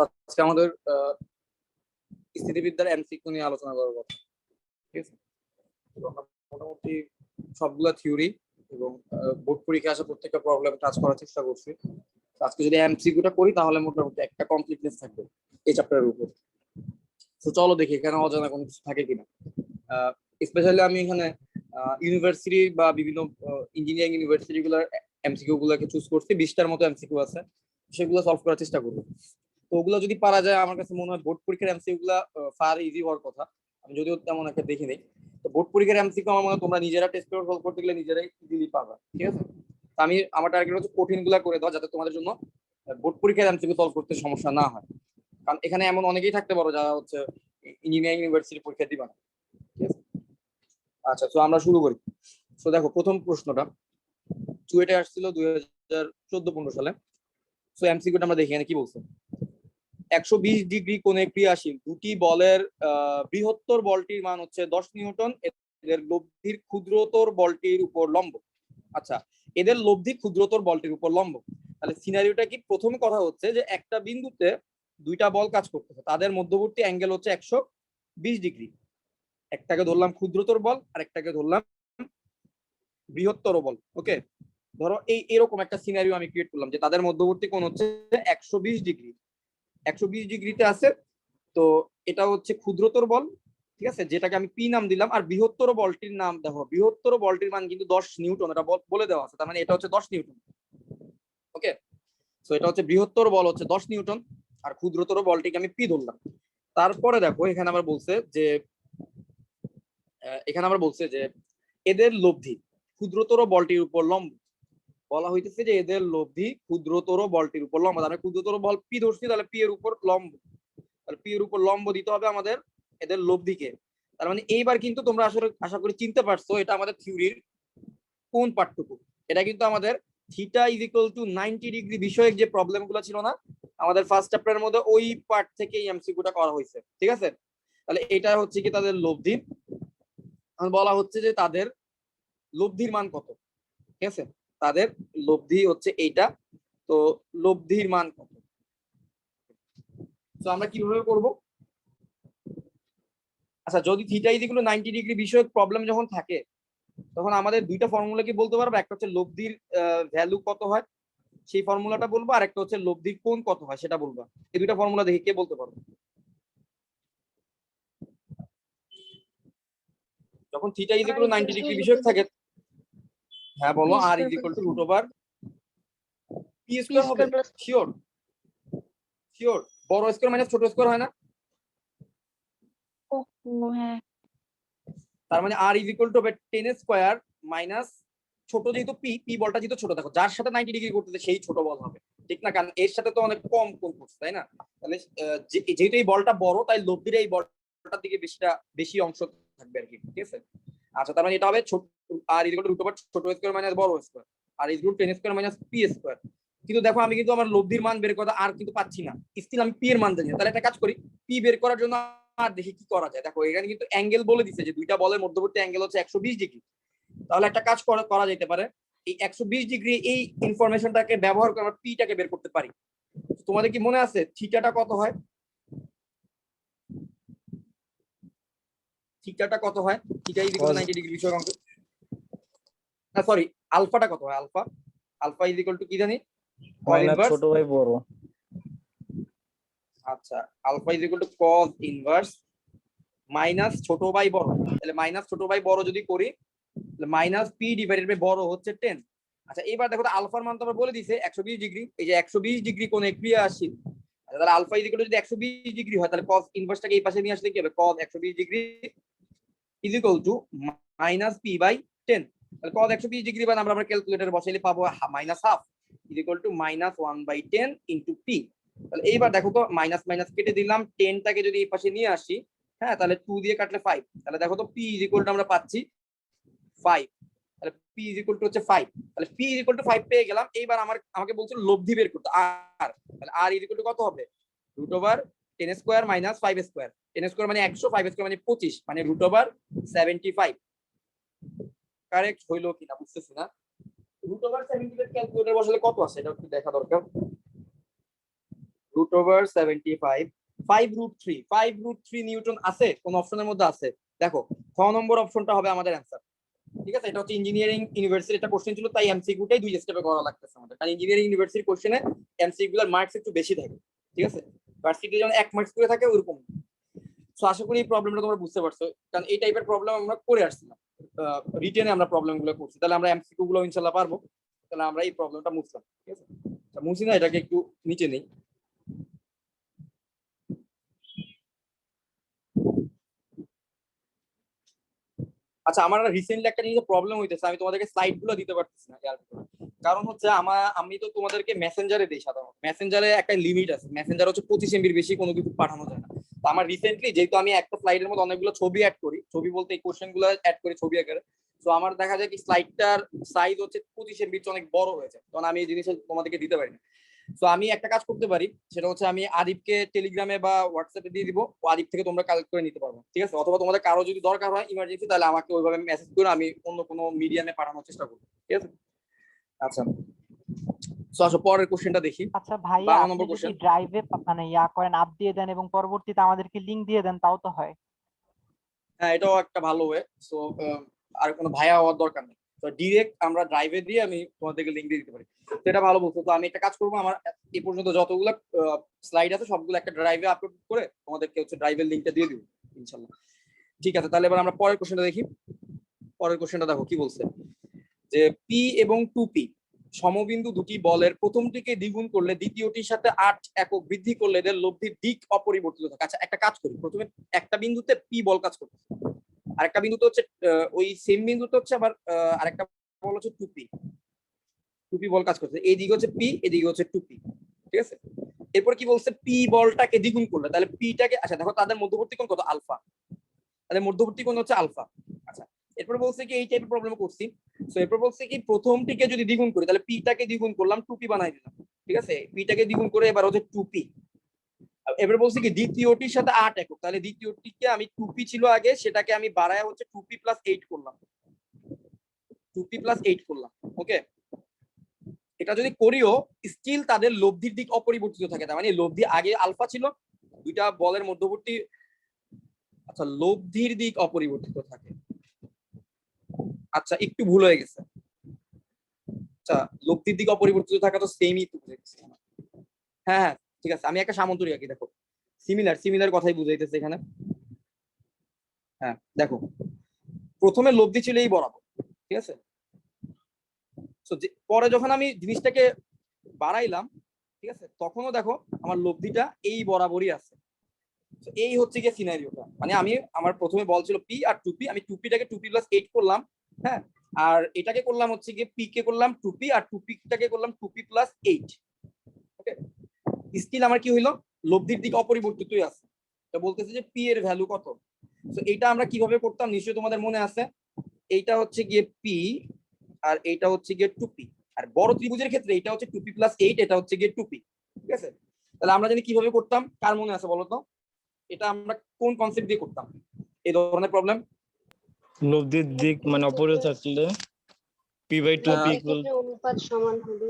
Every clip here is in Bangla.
আজকে আমাদের স্থিতিবিদ্যার এমসিকিউ নিয়ে আলোচনা করার কথা। ঠিক আছে, আমরা মোটামুটি সবগুলা থিওরি এবং বোর্ড পরীক্ষা আসা প্রত্যেকটা প্রবলেম টাচ করার চেষ্টা করছি। আজকে যদি এমসিকিউটা করি তাহলে মোটামুটি একটা কমপ্লিটনেস থাকবে এই চ্যাপ্টারের উপর। তো চলো দেখি এখানে অজানা কোনো কিছু থাকে কিনা। স্পেশালি আমি এখানে ইউনিভার্সিটি বা বিভিন্ন ইঞ্জিনিয়ারিং ইউনিভার্সিটি গুলার এমসিকিউ গুলোকে চুজ করছি। 20টার মতো এমসিকিউ আছে, সেগুলো সলভ করার চেষ্টা করবো। তো ওগুলো যদি পারা যায় আমার কাছে মনে হয় বোর্ড পরীক্ষার এমসিকিউ গুলা ফার ইজি হওয়ার কথা। আমি যদিও তেমন একটা দেখি নেই। তো বোর্ড পরীক্ষার এমসিকিউ আমার মনে হয় তোমরা নিজেরা টেস্ট করে সলভ করতে গেলে নিজেরাই ইজিলি পাবা। ঠিক আছে, আমি আমার টার্গেট হচ্ছে কঠিন গুলা করে দেওয়া, যাতে তোমাদের জন্য বোর্ড পরীক্ষার এমসিকিউ সলভ করতে সমস্যা না হয়। কারণ এখানে এমন অনেকেই থাকতে পারো যারা হচ্ছে ইঞ্জিনিয়ারিং ইউনিভার্সিটি পরীক্ষা দিবা না। ঠিক আছে, আচ্ছা তো আমরা শুরু করি। তো দেখো প্রথম প্রশ্নটা চুয়েটে আসছিল 2014-15 সালে। তো এমসিকিউটা আমরা দেখি এখানে কি বলছে। 120 ডিগ্রি কোণে ক্রিয়াশীল দুটি বলের বৃহত্তর বলটির মান হচ্ছে 10 নিউটন, এদের লব্ধির ক্ষুদ্রতর বলটির উপর লম্ব। আচ্ছা, এদের লব্ধি ক্ষুদ্রতর বলটির উপর লম্ব। তাহলে সিনারিওটা কি, প্রথমে কথা হচ্ছে যে একটা বিন্দুতে দুইটা বল কাজ করতেছে, তাদের মধ্যবর্তী অ্যাঙ্গেল হচ্ছে 120 ডিগ্রি। একটাকে ধরলাম ক্ষুদ্রতর বল আর একটাকে ধরলাম বৃহত্তর বল। ওকে, ধরো এরকম একটা সিনারিও আমি ক্রিয়েট করলাম যে তাদের মধ্যবর্তী কোণ হচ্ছে 120 ডিগ্রি, 120 ডিগ্রিতে আছে। তো এটা হচ্ছে ক্ষুদ্রতর বল, ঠিক আছে, যেটাকে আমি পি নাম দিলাম। আর বৃহত্তর বলটির নাম দেখো, বৃহত্তর বলটির মান কিন্তু 10 নিউটন, এটা বলে দেওয়া আছে। তার মানে এটা হচ্ছে 10 নিউটন। ওকে, তো এটা হচ্ছে বৃহত্তর বল হচ্ছে 10 নিউটন আর ক্ষুদ্রতর বলটিকে আমি পি ধরলাম। তারপরে দেখো এখানে আবার বলছে যে এদের লব্ধি ক্ষুদ্রতর বলটির উপর লম্ব। বলা হইতেছে যে এদের লব্ধি ক্ষুদ্রতর বলটির উপর লম্ব। তাহলে ক্ষুদ্রতর বল পি ধরছি, তাহলে পি এর উপর লম্ব, তাহলে পি এর উপর লম্ব দিতে হবে আমাদের এদের লব্ধিকে। তার মানে এইবার কিন্তু তোমরা আসলে আশা করি চিনতে পারছো এটা আমাদের থিওরির কোন পার্টটুকু। এটা কিন্তু আমাদের theta is equal to 90 degree বিষয়ক যে প্রবলেম গুলো ছিল না আমাদের ফার্স্ট চ্যাপ্টারের মধ্যে, ওই পার্ট থেকে এই এমসিকিউটা করা হয়েছে। ঠিক আছে, তাহলে এটা হচ্ছে কি তাদের লব্ধি। বলা হচ্ছে যে তাদের লব্ধির মান কত। ঠিক আছে, তাদের লব্ধি হচ্ছে এইটা। তো লব্ধির মান কত, তো আমরা কিভাবে করব। আচ্ছা, যদি theta is equal to 90 degree বিষয়ক প্রবলেম যখন থাকে তখন আমাদের দুইটা ফর্মুলা কি বলতে পারবো। একটা হচ্ছে লব্ধির ভ্যালু কত হয় সেই ফর্মুলাটা বলবো, আর একটা হচ্ছে লব্ধির কোণ কত হয় সেটা বলবো। এই দুইটা ফর্মুলা দেখে কে বলতে পারবো। যখন theta is equal to 90 degree বিষয়ক থাকে, হ্যাঁ বলো, r is equal to root over p square হবে। শিওর শিওর, বড় স্কয়ার মাইনাস ছোট স্কয়ার হয় না? হ্যাঁ, তার মানে r is equal to 10 square minus ছোট, যেহেতু পি বলটা যেহেতু ছোট, দেখো যার সাথে 90 ডিগ্রি করতেছে সেই ছোট বল হবে, ঠিক না? কারণ এর সাথে তো অনেক কম কোণ করছে, তাই না? তাহলে যেহেতু এই বলটা বড় তাই লব্ধির এই বলটার দিকে বেশি অংশ থাকবে আর কি। ঠিক আছে, আচ্ছা তার মানে এটা হবে ছোট R is equal to root over ছোট স্কয়ার মাইনাস বড় square, R is equal to 10 square minus P square. কিন্তু দেখো আমি কিন্তু আমার লব্ধির মান বের করা আর কিন্তু পাচ্ছি না, স্টিল আমি পি এর মান জানি না। তাহলে একটা কাজ করি, পি বের করার জন্য আর দেখি কি করা যায়। দেখো এখানে কিন্তু অ্যাঙ্গেল বলে দিচ্ছে যে দুইটা বলের মধ্যবর্তী অ্যাঙ্গেল হচ্ছে 120 ডিগ্রি। তাহলে একটা কাজ করা যেতে পারে, এই 120 ডিগ্রি এই ইনফরমেশনটাকে ব্যবহার করে আমরা পিটাকে বের করতে পারি। তোমাদের কি মনে আছে থিটাটা কত হয়? থিটাটা কত হয়? Theta is equal to 90 degree বিষয়ক অঙ্ক, না সরি, আলফাটা কত হয়? আলফা ইজ ইকুয়াল টু কি জানি, মাইনাস ছোট বাই বড়। আচ্ছা, alpha is equal to cos inverse minus ছোট বাই বড়। তাহলে মাইনাস ছোট বাই বড় যদি করি তাহলে মাইনাস পি ডিভাইডেড বাই বড় হচ্ছে 10। আচ্ছা এবার দেখো তো আলফার মান তো আমরা বলে দিয়েছে 120 ডিগ্রি, এই যে 120 ডিগ্রি কোণে ক্রিয়াশীল। আচ্ছা তাহলে আলফা ইজ ইকুয়াল টু যদি 120 ডিগ্রি হয় তাহলে cos ইনভার্সটাকে এই পাশে নিয়ে আসলে কি হবে, cos 120 degree is equal to minus p by 10। তাহলে cos 120 ডিগ্রি বাদ আমরা ক্যালকুলেটরে বসাইলে পাবো minus half is equal to minus 1/10 into P. তাহলে এইবার দেখো তো মাইনাস মাইনাস কেটে দিলাম, 10টাকে যদি এই পাশে নিয়ে আসি, হ্যাঁ তাহলে 2 দিয়ে কাটলে 5। তাহলে দেখো তো পি ইজ ইকুয়াল টু আমরা পাচ্ছি 5। তাহলে পি ইজ ইকুয়াল টু হচ্ছে 5। তাহলে পি ইজ ইকুয়াল টু 5 পেয়ে গেলাম। এইবার আমাকে বলছিল লব্ধি বের করতে আর, তাহলে আর ইজ ইকুয়াল টু কত হবে, root over 10 square minus 5 square. 10 square মানে 100, 5 স্কয়ার মানে 25, মানে রুট ওভার 75। কারেক্ট হইলো কিনা বুঝতেছি না। রুট ওভার 75 ক্যালকুলেটর বসালে কত আসে এটা একটু দেখা দরকার। √75 5√3 নিউটন আছে কোন অপশনের মধ্যে আছে? দেখো খ নম্বর অপশনটা হবে আমাদের অ্যান্সার। ঠিক আছে, এটা হচ্ছে ইঞ্জিনিয়ারিং ইউনিভার্সিটি একটা কোশ্চেন ছিল, তাই এমসিকিউটাই 2 স্টেপে করা লাগতেছে আমাদের, কারণ ইঞ্জিনিয়ারিং ইউনিভার্সিটি কোশ্চেনে এমসিকিউ গুলোর মার্কস একটু বেশি থাকে। ঠিক আছে, ভার্সিটি যেমন 1 মার্কস করে থাকে ওরকম। সো আশা করি এই প্রবলেমটা তোমরা বুঝতে পারছো, কারণ এই টাইপের প্রবলেম আমরা করে আসছি না, রিটেনে আমরা প্রবলেম গুলো করছি, তাহলে আমরা এমসিকিউ গুলো ইনশাআল্লাহ পারবো। তাহলে আমরা এই প্রবলেমটা মুছলাম। ঠিক আছে, মুছি না, এটাকে একটু নিচে নেই। আচ্ছা, আমার রিসেন্টলি একটা জিনিস প্রবলেম হইতেছে, আমি তোমাদেরকে স্লাইড গুলো দিতে পারতেছি না এর ভিতরে। কারণ হচ্ছে আমি তো তোমাদেরকে মেসেঞ্জারে দিই সাধারণত, মেসেঞ্জারে একটা লিমিট আছে, মেসেঞ্জার হচ্ছে 25 এমবির বেশি কোনো কিছু পাঠানো যায় না। তো আমার রিসেন্টলি যেহেতু আমি একটা স্লাইডের মধ্যে অনেকগুলো ছবি অ্যাড করি, ছবি বলতে এই কোশ্চেন গুলো অ্যাড করি ছবি আকারে, তো আমার দেখা যায় কি স্লাইডটার সাইজ হচ্ছে 25 এমবির অনেক বড় হয়েছে, তখন আমি এই জিনিসটা তোমাদেরকে দিতে পারি না। তো আমি একটা কাজ করতে পারি, সেটা হচ্ছে আমি আরিফকে টেলিগ্রামে বা হোয়াটসঅ্যাপে দিয়ে দিব, ও আরিফ থেকে তোমরা কালেক্ট করে নিতে পারবো। ঠিক আছে, অথবা তোমাদের কারো যদি দরকার হয় ইমার্জেন্সি, তাহলে আমাকে ওইভাবে মেসেজ করে আমি অন্য কোনো মিডিয়ামে পাঠানোর চেষ্টা করবো। ঠিক আছে, আচ্ছা সো আসো পরের কোশ্চেনটা দেখি। আচ্ছা ভাইয়া, 12 আপনি নম্বর যদি কোশ্চেন। ড্রাইভে মানে করেন, আপ দিয়ে দেন এবং পরবর্তীতে আমাদেরকে লিংক দিয়ে দেন, তাও তো হয়। হ্যাঁ, এটাও একটা ভালো ওয়ে। সো আর কোনো ভাইয়া হওয়ার দরকার নেই, তো ডিরেক্ট আমরা ড্রাইভে দিয়ে আমি তোমাদেরকে লিংক দিয়ে দিতে পারি। তো এটা ভালো বলছো। তো আমি একটা কাজ করবো, আমার এই পর্যন্ত যতগুলো স্লাইড আছে সবগুলো একটা ড্রাইভে আপলোড করে তোমাদেরকে হচ্ছে ড্রাইভের লিংকটা দিয়ে দিব ইনশাল্লাহ। ঠিক আছে, তাহলে এবার আমরা পরের কোশ্চেনটা দেখি। পরের কোশ্চেনটা দেখো কি বলছে, যে পি এবং 2p সমবিন্দু দুটি বলের প্রথমটিকে দ্বিগুণ করলে দ্বিতীয়টির সাথে 8 একক বৃদ্ধি করলে এদের লব্ধির দিক অপরিবর্তিত থাকে। আচ্ছা, একটা কাজ করি, প্রথমে একটা বিন্দুতে পি বল কাজ করছে, আরেকটা বিন্দুতে হচ্ছে ওই সেম বিন্দুতে হচ্ছে আবার আরেকটা বল হচ্ছে 2p বল কাজ করছে, এই দিকে হচ্ছে পি, এদিকে হচ্ছে 2p। ঠিক আছে, এরপর কি বলছে, পি বলটাকে দ্বিগুণ করলে, তাহলে পিটাকে, আচ্ছা দেখো তাদের মধ্যবর্তী কোণ কত, আলফা, তাহলে মধ্যবর্তী কোণ হচ্ছে আলফা। আচ্ছা, এরপর বলছে কি এই টাইপের প্রবলেম করছি, সো এরপর বলছে কি প্রথমটিকে যদি দ্বিগুণ করি, তাহলে পিটাকে দ্বিগুণ করলাম, 2p বানাই দিলাম। ঠিক আছে, পিটাকে দ্বিগুণ করে এবার হচ্ছে 2p। এবার বলছে কি দ্বিতীয়টির সাথে 8 একক, তাহলে দ্বিতীয়টিকে আমি 2p ছিল আগে, সেটাকে আমি বাড়ায় হচ্ছে 2p + 8 করলাম, 2p + 8 করলাম। ওকে, এটা যদি করিও স্টিল তাদের লব্ধির দিক অপরিবর্তিত থাকে, তার মানে লব্ধি আগে আলফা ছিল, দুইটা বলের মধ্যবর্তী, আচ্ছা লব্ধির দিক অপরিবর্তিত থাকে। আচ্ছা, একটু ভুল হয়ে গেছে। আচ্ছা, লব্ধির দিক অপরিবর্তিত থাকা তো সেমই তো বুঝাইতেছে। হ্যাঁ হ্যাঁ, ঠিক আছে, আমি একটা সামন্তরিক আঁকি, দেখো সিমিলার কথাই বুঝাইতেছে এখানে। হ্যাঁ দেখো, প্রথমে লব্ধি ছিল এই বরাবর, ঠিক আছে, পরে যখন আমি জিনিসটাকে বাড়াইলাম, ঠিক আছে, তখনও দেখো আমার লব্ধিটা এই বরাবরই আছে। এই হচ্ছে গিয়ে সিনারিওটা, মানে আমি আমার প্রথমে বল ছিল পি আর 2p, আমি 2pটাকে 2p + 8 করলাম, হ্যাঁ, আর এটাকে করলাম হচ্ছে গিয়ে p কে করলাম 2p, আর 2pটাকে করলাম 2p + 8। ওকে, স্টিল আমার কি হইলো, লব্ধির দিক অপরিবর্তিতই আছে। তো বলতেছে যে p এর ভ্যালু কত। তো এটা আমরা কিভাবে করতাম নিশ্চয়ই তোমাদের মনে আছে, এইটা হচ্ছে গিয়ে p আর এইটা হচ্ছে গিয়ে 2p, আর বড় ত্রিভুজের ক্ষেত্রে এটা হচ্ছে 2p + 8, এটা হচ্ছে গিয়ে 2p। ঠিক আছে, তাহলে আমরা জানি কিভাবে করতাম, কার মনে আছে বলো তো, এটা আমরা কোন কনসেপ্ট দিয়ে করতাম এই ধরনের প্রবলেম? লব্ধির দিক মানে অপরিবর্তিত থাকলে p/2p অনুপাত সমান হবে।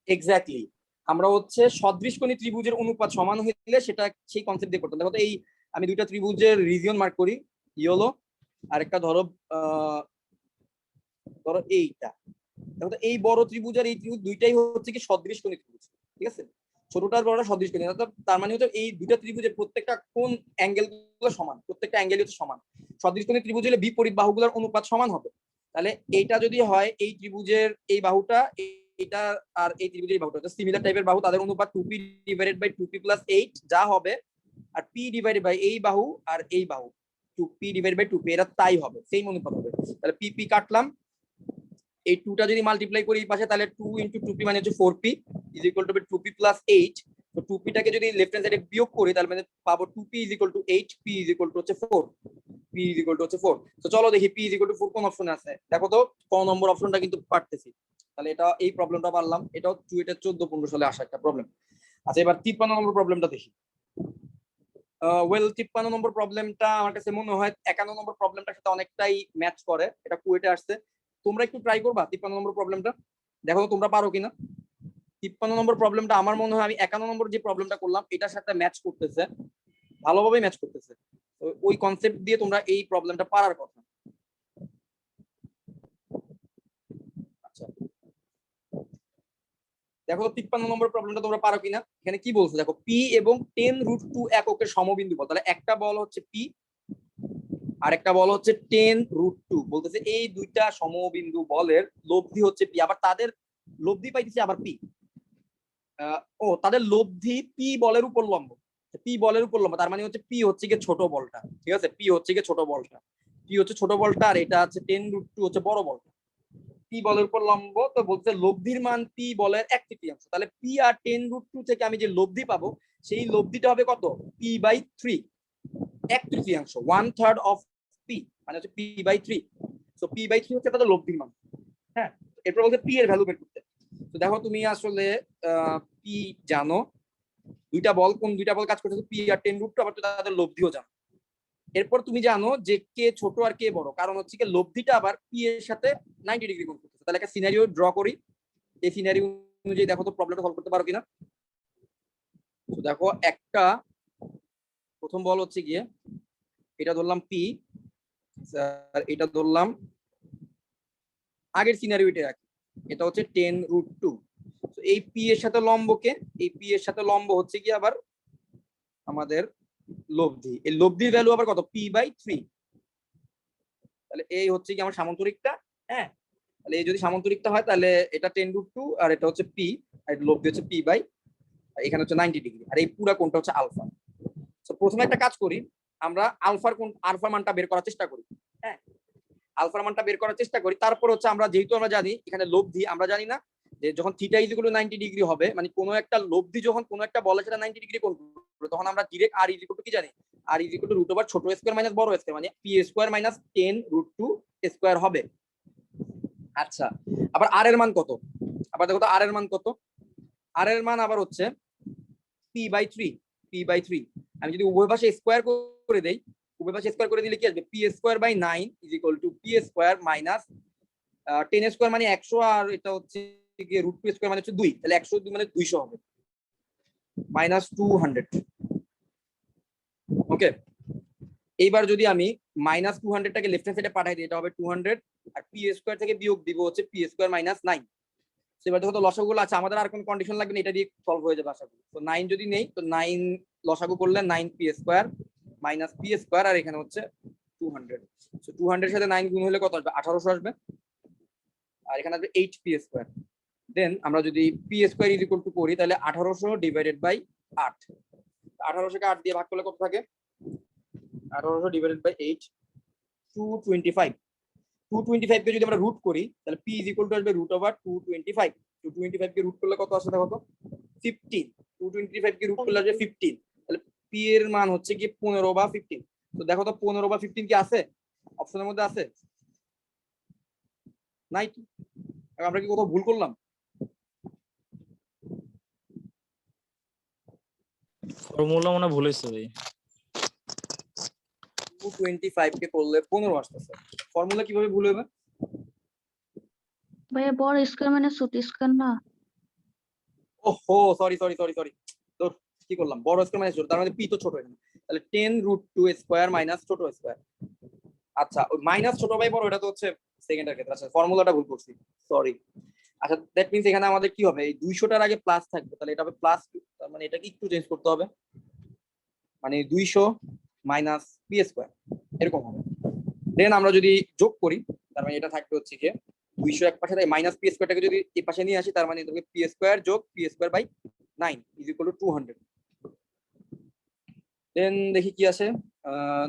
এক্স্যাক্টলি, আমরা হচ্ছে সদৃশকোণী ত্রিভুজের অনুপাত সমান হইলে সেটা সেই কনসেপ্ট দিয়ে করতাম। দেখো তো এই আমি দুইটা ত্রিভুজের রিজিয়ন মার্ক করি, ইয়েলো, আর একটা ধরো ধরো এইটা। দেখো তো এই বড় ত্রিভুজ আর এই ত্রিভুজ দুইটাই হচ্ছে কি সদৃশকোণী ত্রিভুজ। ঠিক আছে, ছোটটার বড়টা সদৃশকোণী, তার মানে হচ্ছে এই দুইটা ত্রিভুজের প্রত্যেকটা কোণ অ্যাঙ্গেল গুলো সমান, প্রত্যেকটা অ্যাঙ্গেলই হচ্ছে সমান। সদৃশকোণী ত্রিভুজ হলে বিপরীত বাহুগুলোর অনুপাত সমান হবে। তাহলে এইটা যদি হয় এই ত্রিভুজের এই বাহুটা, এটা আর এই ত্রিভুজের এই বাহুটা সিমিলার টাইপের বাহু, তাদের অনুপাত 2p / 2p + 8 যা হবে, আর p / এই বাহু আর এই বাহু 2p / 2p, এরা তাই হবে, সেম অনুপাত হবে। তাহলে p কাটলাম, এই 2টা যদি মাল্টিপ্লাই করি এই পাশে, তাহলে 2 × 2p মানে হচ্ছে 4p = 2p + 8। তো 2pটাকে যদি লেফট হ্যান্ড সাইডে বিয়োগ করি, তাহলে মানে পাবো 2p = 8, p হচ্ছে 4, p হচ্ছে 4। তো চলো দেখি p 4 কোন অপশনে আছে। দেখো তো ক নম্বর অপশনটা কিন্তু পারতেছি, তাহলে এটা এই প্রবলেমটা পারলাম, এটাও এটা 14-15 সালে আসা একটা প্রবলেম। আচ্ছা, এবার 53 নম্বর প্রবলেমটা দেখি। ওয়েল 53 নম্বর প্রবলেমটা আমার কাছে মনে হয় 51 নম্বর প্রবলেমটার সাথে অনেকটাই ম্যাচ করে, এটা কুয়েটে আসছে। তোমরা একটু ট্রাই করবা 53 নম্বর প্রবলেমটা, দেখো তোমরা পারো কিনা। 53 নম্বর প্রবলেমটা আমার মনে হয় আমি 51 নম্বর যে প্রবলেমটা করলাম এটার সাথে ম্যাচ করতেছে, ভালোভাবে ম্যাচ করতেছে। তো ওই কনসেপ্ট দিয়ে তোমরা এই প্রবলেমটা পারার কথা। আচ্ছা দেখো 53 নম্বর প্রবলেমটা তোমরা পারো কিনা। এখানে কি বলছে দেখো, পি এবং 10√2 এককের সমবিন্দু বল। তাহলে একটা বল হচ্ছে পি আর একটা বল হচ্ছে 10√2। বলতেছে এই দুইটা সমবিন্দু বলের লব্ধি হচ্ছে পি, আবার তাদের লব্ধি পাইতেছে আবার পি। তাদের লব্ধি পি বলের উপর লম্ব। পি বলের উপর লম্ব তার মানে হচ্ছে পি হচ্ছে গিয়ে ছোট বলটা, ঠিক আছে? পি হচ্ছে গিয়ে ছোট বলটা, পি হচ্ছে ছোট বলটা, আর এটা হচ্ছে 10√2 হচ্ছে বড় বলটা। পি বলের উপর লম্ব, তো বলতে লব্ধির মান পি বলের 1/3। তাহলে পি আর 10√2 থেকে আমি যে লব্ধি পাবো সেই লব্ধিটা হবে কত? p/3, 1/3, 1/3 অফ পি, মানে হচ্ছে p/3। সো p/3 হচ্ছে তাদের লব্ধির মান। হ্যাঁ, এরপর বলতে পি এর ভ্যালু বের করতে। তো দেখো তুমি আসলে পি জানো, দুইটা বল, কোন দুইটা বল কাজ করতেছে, পি আর 10√2, আবার তো তাদের লব্ধিও জানো। এরপর তুমি জানো যে কে ছোট আর কে বড়, কারণ হচ্ছে কি লব্ধিটা আবার পি এর সাথে 90 ডিগ্রি কোণ করতেছে। তাহলে একটা সিনারিও ড্র করি, এই সিনারিও অনুযায়ী দেখো তো প্রবলেমটা সলভ করতে পারো কিনা। তো দেখো একটা প্রথম বল হচ্ছে গিয়ে এটা ধরলাম পি, এটা ধরলাম আগের সিনারিওটা রাখি, এটা হচ্ছে 10√2। এই পি এর সাথে লম্বকে, এই পি এর সাথে লম্ব হচ্ছে কি আবার আমাদের লব্ধি। এই লব্ধির ভ্যালু আবার কত? p/3। তাহলে এই হচ্ছে কি আমার সামান্তরিকটা। হ্যাঁ, তাহলে এই যদি সামান্তরিকটা হয় তাহলে এটা 10√2 আর এটা হচ্ছে পি, আর লব্ধি হচ্ছে p বাই, এখানে হচ্ছে 90 ডিগ্রি, আর এই পুরো কোণটা হচ্ছে আলফা। তো প্রথমে একটা কাজ করি, আমরা আলফার মানটা বের করার চেষ্টা করি। হ্যাঁ, আলফার মানটা বের করার চেষ্টা করি। তারপর হচ্ছে আমরা যেহেতু আমরা জানি এখানে লব্ধি, আমরা জানি না যে যখন theta is equal to 90 degree হবে, মানে কোনো একটা লব্ধি যখন কোনো একটা বলের সাথে 90 ডিগ্রি কোণ করবে, তখন আমরা direct R is equal to কি জানি? আর ইজ ইকুয়াল টু √ ছোট স্কয়ার মাইনাস বড় স্কয়ার, মানে পি স্কয়ার মাইনাস 10√2 স্কয়ার হবে। আচ্ছা, আবার আর এর মান কত? আবার দেখো তো আর এর মান কত। আর এর মান আবার হচ্ছে p/3। আমি যদি উভয় পাশে স্কয়ার করে দেই, উভয় পাশে স্কয়ার করে দিলে কি আসবে? P square by 9 is equal to P square minus 10 square মানে 100, আর এটা হচ্ছে গিয়ে √2 স্কয়ার মানে হচ্ছে 2, তাহলে 102 মানে 200 হবে, মাইনাস 200। ওকে, এইবার যদি আমি মাইনাস 200টাকে লেফট হ্যান্ড সাইডে পাঠাই দিই, এটা হবে 200, আর পি স্কয়ার থেকে বিয়োগ দিব হচ্ছে পি স্কয়ার মাইনাস 9। এবার দেখো তো লসাগুগুলো আছে, আমাদের আর কোনো কন্ডিশন লাগবে না, এটা দিয়ে সলভ হয়ে যাবে আশা করি। তো 9 যদি নেই তো 9 লসাগু করলে 9 P square minus P square, আর এখানে হচ্ছে 200। সো 200 এর সাথে 9 গুণ হলে কত আসবে? 1800 আসবে, আর এখানে আসবে 8 পি স্কয়ার। দেন আমরা যদি P square is equal two করি, তাহলে 1800 ডিভাইডেড বাই 8, 1800 কে 8 দিয়ে ভাগ করলে কত থাকে? 1800 ডিভাইডেড বাই 8, 225। 225 কে যদি আমরা রুট করি তাহলে p ইজ ইকুয়াল টু আসবে √225। 225 কে রুট করলে কত আসে দেখো তো? 15। 225 কে রুট করলে আসবে 15। তাহলে p এর মান হচ্ছে কি 15 বা 15। তো দেখো তো 15 বা 15 কি আছে অপশনের মধ্যে? আছে? নাই তো। আমরা কি কোথাও ভুল করলাম? ফর্মুলা মনে হয় ভুল হয়েছে ভাই। 225 কে করলে 15 আসতেছে, ফর্মুলা কিভাবে ভুল হবে? ভাইয়া বড় স্কয়ার মানে ছোট স্কয়ার না? ওহো, সরি সরি সরি সরি, তো কি করলাম? বড় স্কয়ার মাইনাস ছোট, তার মানে পি তো ছোট এখানে, তাহলে 10√2 স্কয়ার মাইনাস ছোট স্কয়ার। আচ্ছা, ওই মাইনাস ছোট বাই বড় এটা তো হচ্ছে সেকেন্ডের ক্ষেত্রে। আচ্ছা, ফর্মুলাটা ভুল করছি, সরি। আচ্ছা, দ্যাট মিন্স এখানে আমাদের কি হবে? এই 200টার আগে প্লাস থাকবে, তাহলে এটা হবে প্লাস, তার মানে এটাকে একটু চেঞ্জ করতে হবে, মানে 200 মাইনাস পি স্কয়ার এরকম হবে। দেন আমরা যদি যোগ করি তার মানে এটা থাকবে হচ্ছে কি 200 এক পাশে, তাই মাইনাস পি স্কয়ারটাকে যদি এই পাশে নিয়ে আসি তার মানে এটা হবে পি স্কয়ার যোগ p square by 9 is equal to 200। Then দেখি কি আসে,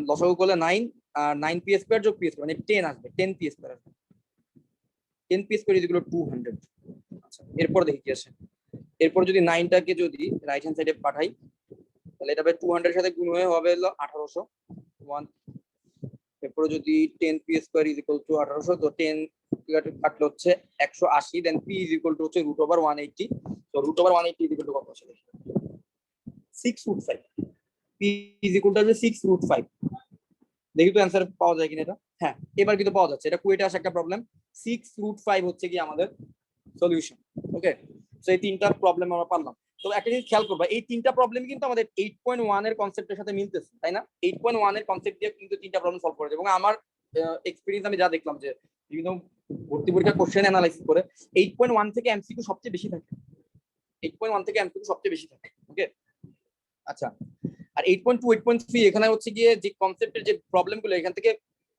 লসাগু করলে 9 আর 9 পি স্কয়ার যোগ পি স্কয়ার মানে 10 আসবে, 10 পি স্কয়ার আসবে, 10 p square is equal to 200। আচ্ছা, এরপর দেখি কি আসে। এরপর যদি 9টাকে যদি রাইট হ্যান্ড সাইডে পাঠাই তাহলে এটা হবে 200 এর সাথে গুণ হয়ে হবে হলো 1800 1। এরপর যদি 10 p square is equal two 1800, তো 10 কাটলে হচ্ছে 180, দেন পি ইজ ইকুয়াল টু হচ্ছে √180। তো √180 ইজ ইকুয়াল টু কত আসলে? 6√5। P is equal two 6√5। দেখি তো অ্যান্সার পাওয়া যায় কিনা এটা। হ্যাঁ, এবার কিন্তু পাওয়া যাচ্ছে, এটা কুয়েটে আসা একটা প্রবলেম। 6√5 হচ্ছে কি আমাদের সলিউশন। ওকে, তো এই তিনটা প্রবলেম আমরা পারলাম। তো একটা জিনিস খেয়াল করবা, এই তিনটা প্রবলেম কিন্তু আমাদের 8.1 এর কনসেপ্টের সাথে মিলতেছে, তাই না? 8.1 এর কনসেপ্ট দিয়ে কিন্তু তিনটা প্রবলেম সলভ করেছে, এবং আমার এক্সপেরিয়েন্স আমি যা দেখলাম যে বিভিন্ন ভর্তি পরীক্ষা কোশ্চেন অ্যানালাইসিস করে 8.1 থেকে এমসিকিউ সবচেয়ে বেশি থাকে। 8.1 থেকে এমসিকিউ সবচেয়ে বেশি থাকে। ওকে, আচ্ছা। আর 8.2 8.3 এখানে হচ্ছে গিয়ে যে কনসেপ্টের যে প্রবলেমগুলো এখান থেকে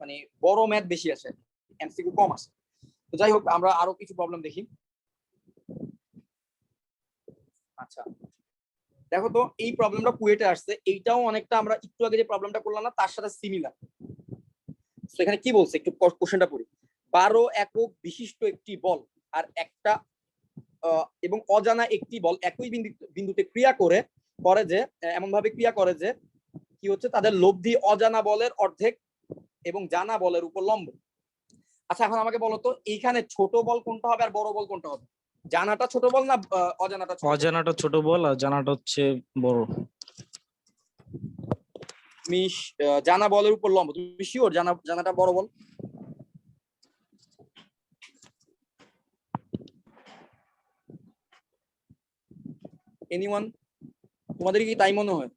মানে বড় ম্যাথ বেশি আসে, এমসিকিউ কম আসে। তো যাই হোক, আমরা আরো কিছু প্রবলেম দেখি। আচ্ছা, দেখো তো এই প্রবলেমটা কুয়েটে আসছে, এইটাও অনেকটা আমরা একটু আগে যে প্রবলেমটা করলাম না তার সাথে সিমিলার। তো এখানে কি বলছে একটু কোশ্চেনটা পড়ি। 12 একক বিশিষ্ট একটি বল আর একটা এবং অজানা একটি বল একই বিন্দুতে ক্রিয়া করে যে এমন ভাবে ক্রিয়া করে যে কি হচ্ছে, তাদের লব্ধি অজানা বলের অর্ধেক এবং জানা বলের উপর লম্ব। আচ্ছা, এখন আমাকে বলো তো এইখানে ছোট বল কোনটা হবে আর বড় বল কোনটা হবে? জানাটা ছোট বল না অজানাটা ছোট বল? অজানাটা ছোট বল আর জানাটা হচ্ছে বড়। তুমি জানা বলের উপর লম্ব, তুমি শিওর জানাটা বড় বল? এনিওয়ান, তোমাদের কি তাই মনে হয়?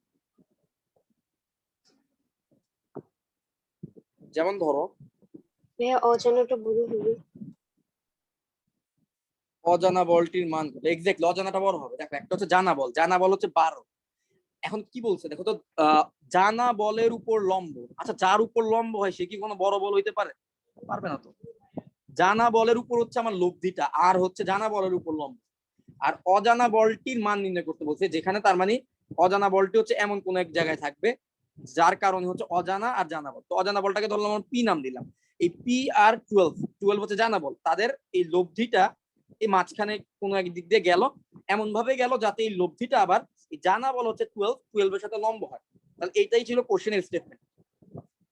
যেমন ধরো অজানাটা বড় হবে। অজানা বলটির মান কত? এক্স্যাক্টলি অজানাটা বড় হবে। দেখো, একটা হচ্ছে জানা বল হচ্ছে 12। এখন কি বলছে দেখো তো, জানা বলের উপর লম্ব। আচ্ছা, যার উপর লম্ব হয় সে কি কোনো বড় বল হইতে পারে? পারবে না তো। জানা বলের উপর হচ্ছে আমার লব্ধিটা, আর হচ্ছে জানা বলের উপর লম্ব। আর অজানা বলটির মান নির্ণয় করতে বলছে, যেখানে তার মানে অজানা বলটি হচ্ছে এমন কোন এক জায়গায় থাকবে যার কারণে হচ্ছে অজানা আর জানা বল। তো অজানা বলটাকে ধরলাম আমরা পি নাম দিলাম। এই পি আর 12 হচ্ছে জানা বল, তাদের এই লব্ধিটা এই মাঝখানে কোনো এক দিক দিয়ে গেল, এমন ভাবে গেল যাতে এই লব্ধিটা আবার এই জানা বল হচ্ছে 12 এর সাথে লম্ব হয়। তাহলে এইটাই ছিল কোশ্চেনের স্টেটমেন্ট।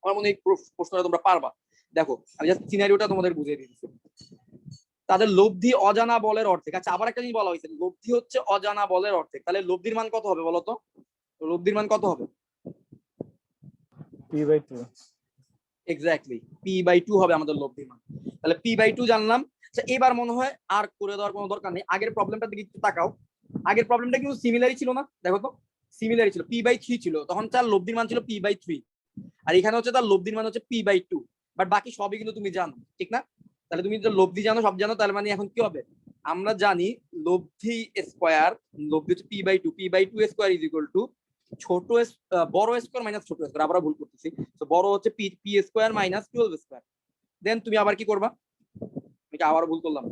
আমার মনে হয় প্রশ্নটা তোমরা পারবা। দেখো, আমি জাস্ট সিনারিওটা তোমাদের বুঝিয়ে দিচ্ছি। তাদের লব্ধি অজানা বলের অর্ধেক। আচ্ছা, আবার একটা জিনিস বলা হয়েছে, লব্ধি হচ্ছে অজানা বলের অর্ধেক। তাহলে লব্ধির মান কত হবে বলতো? লব্ধির মান কত হবে? p/2। এক্স্যাক্টলি p/2 হবে আমাদের লব্ধির মান। তাহলে p/2 জানলাম। আচ্ছা, এবার মনে হয় আর করে দেওয়ার কোনো দরকার নেই। আগের প্রবলেমটা দিকে একটু তাকাও। আগের প্রবলেমটা কিন্তু সিমিলারই ছিল না? দেখো তো, সিমিলারই ছিল। p/3 ছিল, তখন তার লব্ধির মান ছিল p/3, আর এখানে হচ্ছে তার লব্ধির মান হচ্ছে p/2। বাট বাকি সবই কিন্তু তুমি জানো, ঠিক না? তাহলে তুমি যদি লব্ধি জানো, সব জানো, তাহলে মানে এখন কি হবে? আমরা জানি লব্ধি স্কয়ার, লব্ধি হচ্ছে p/2 square is equal two ছোট বড় স্কয়ার মাইনাস ছোট স্কয়ার। আমরা ভুল করতেছি। তো বড় হচ্ছে p স্কয়ার মাইনাস 12 স্কয়ার। দেন তুমি আবার কি করবা? এটা আবার ভুল করলাম।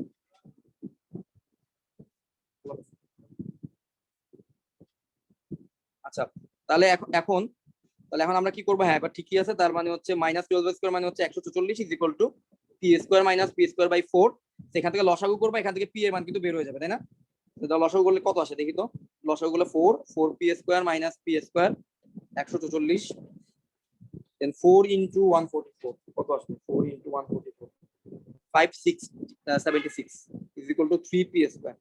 আচ্ছা, তাহলে এখন আমরা কি করবো? হ্যাঁ, এবার ঠিকই আছে। তার মানে হচ্ছে মাইনাস 12 স্কয়ার মানে হচ্ছে 144 is equal to P square minus P square by 4। সেখান থেকে লসাগু করবো, এখান থেকে পি এর মান কিন্তু বের হয়ে যাবে, তাই না? তো লসাগু করলে কত আসে দেখি তো। লসাগু করলে 4 p square minus P square 144, then 4 into 144 কত আসবে? 4 into 144 576 is equal to 3 p square.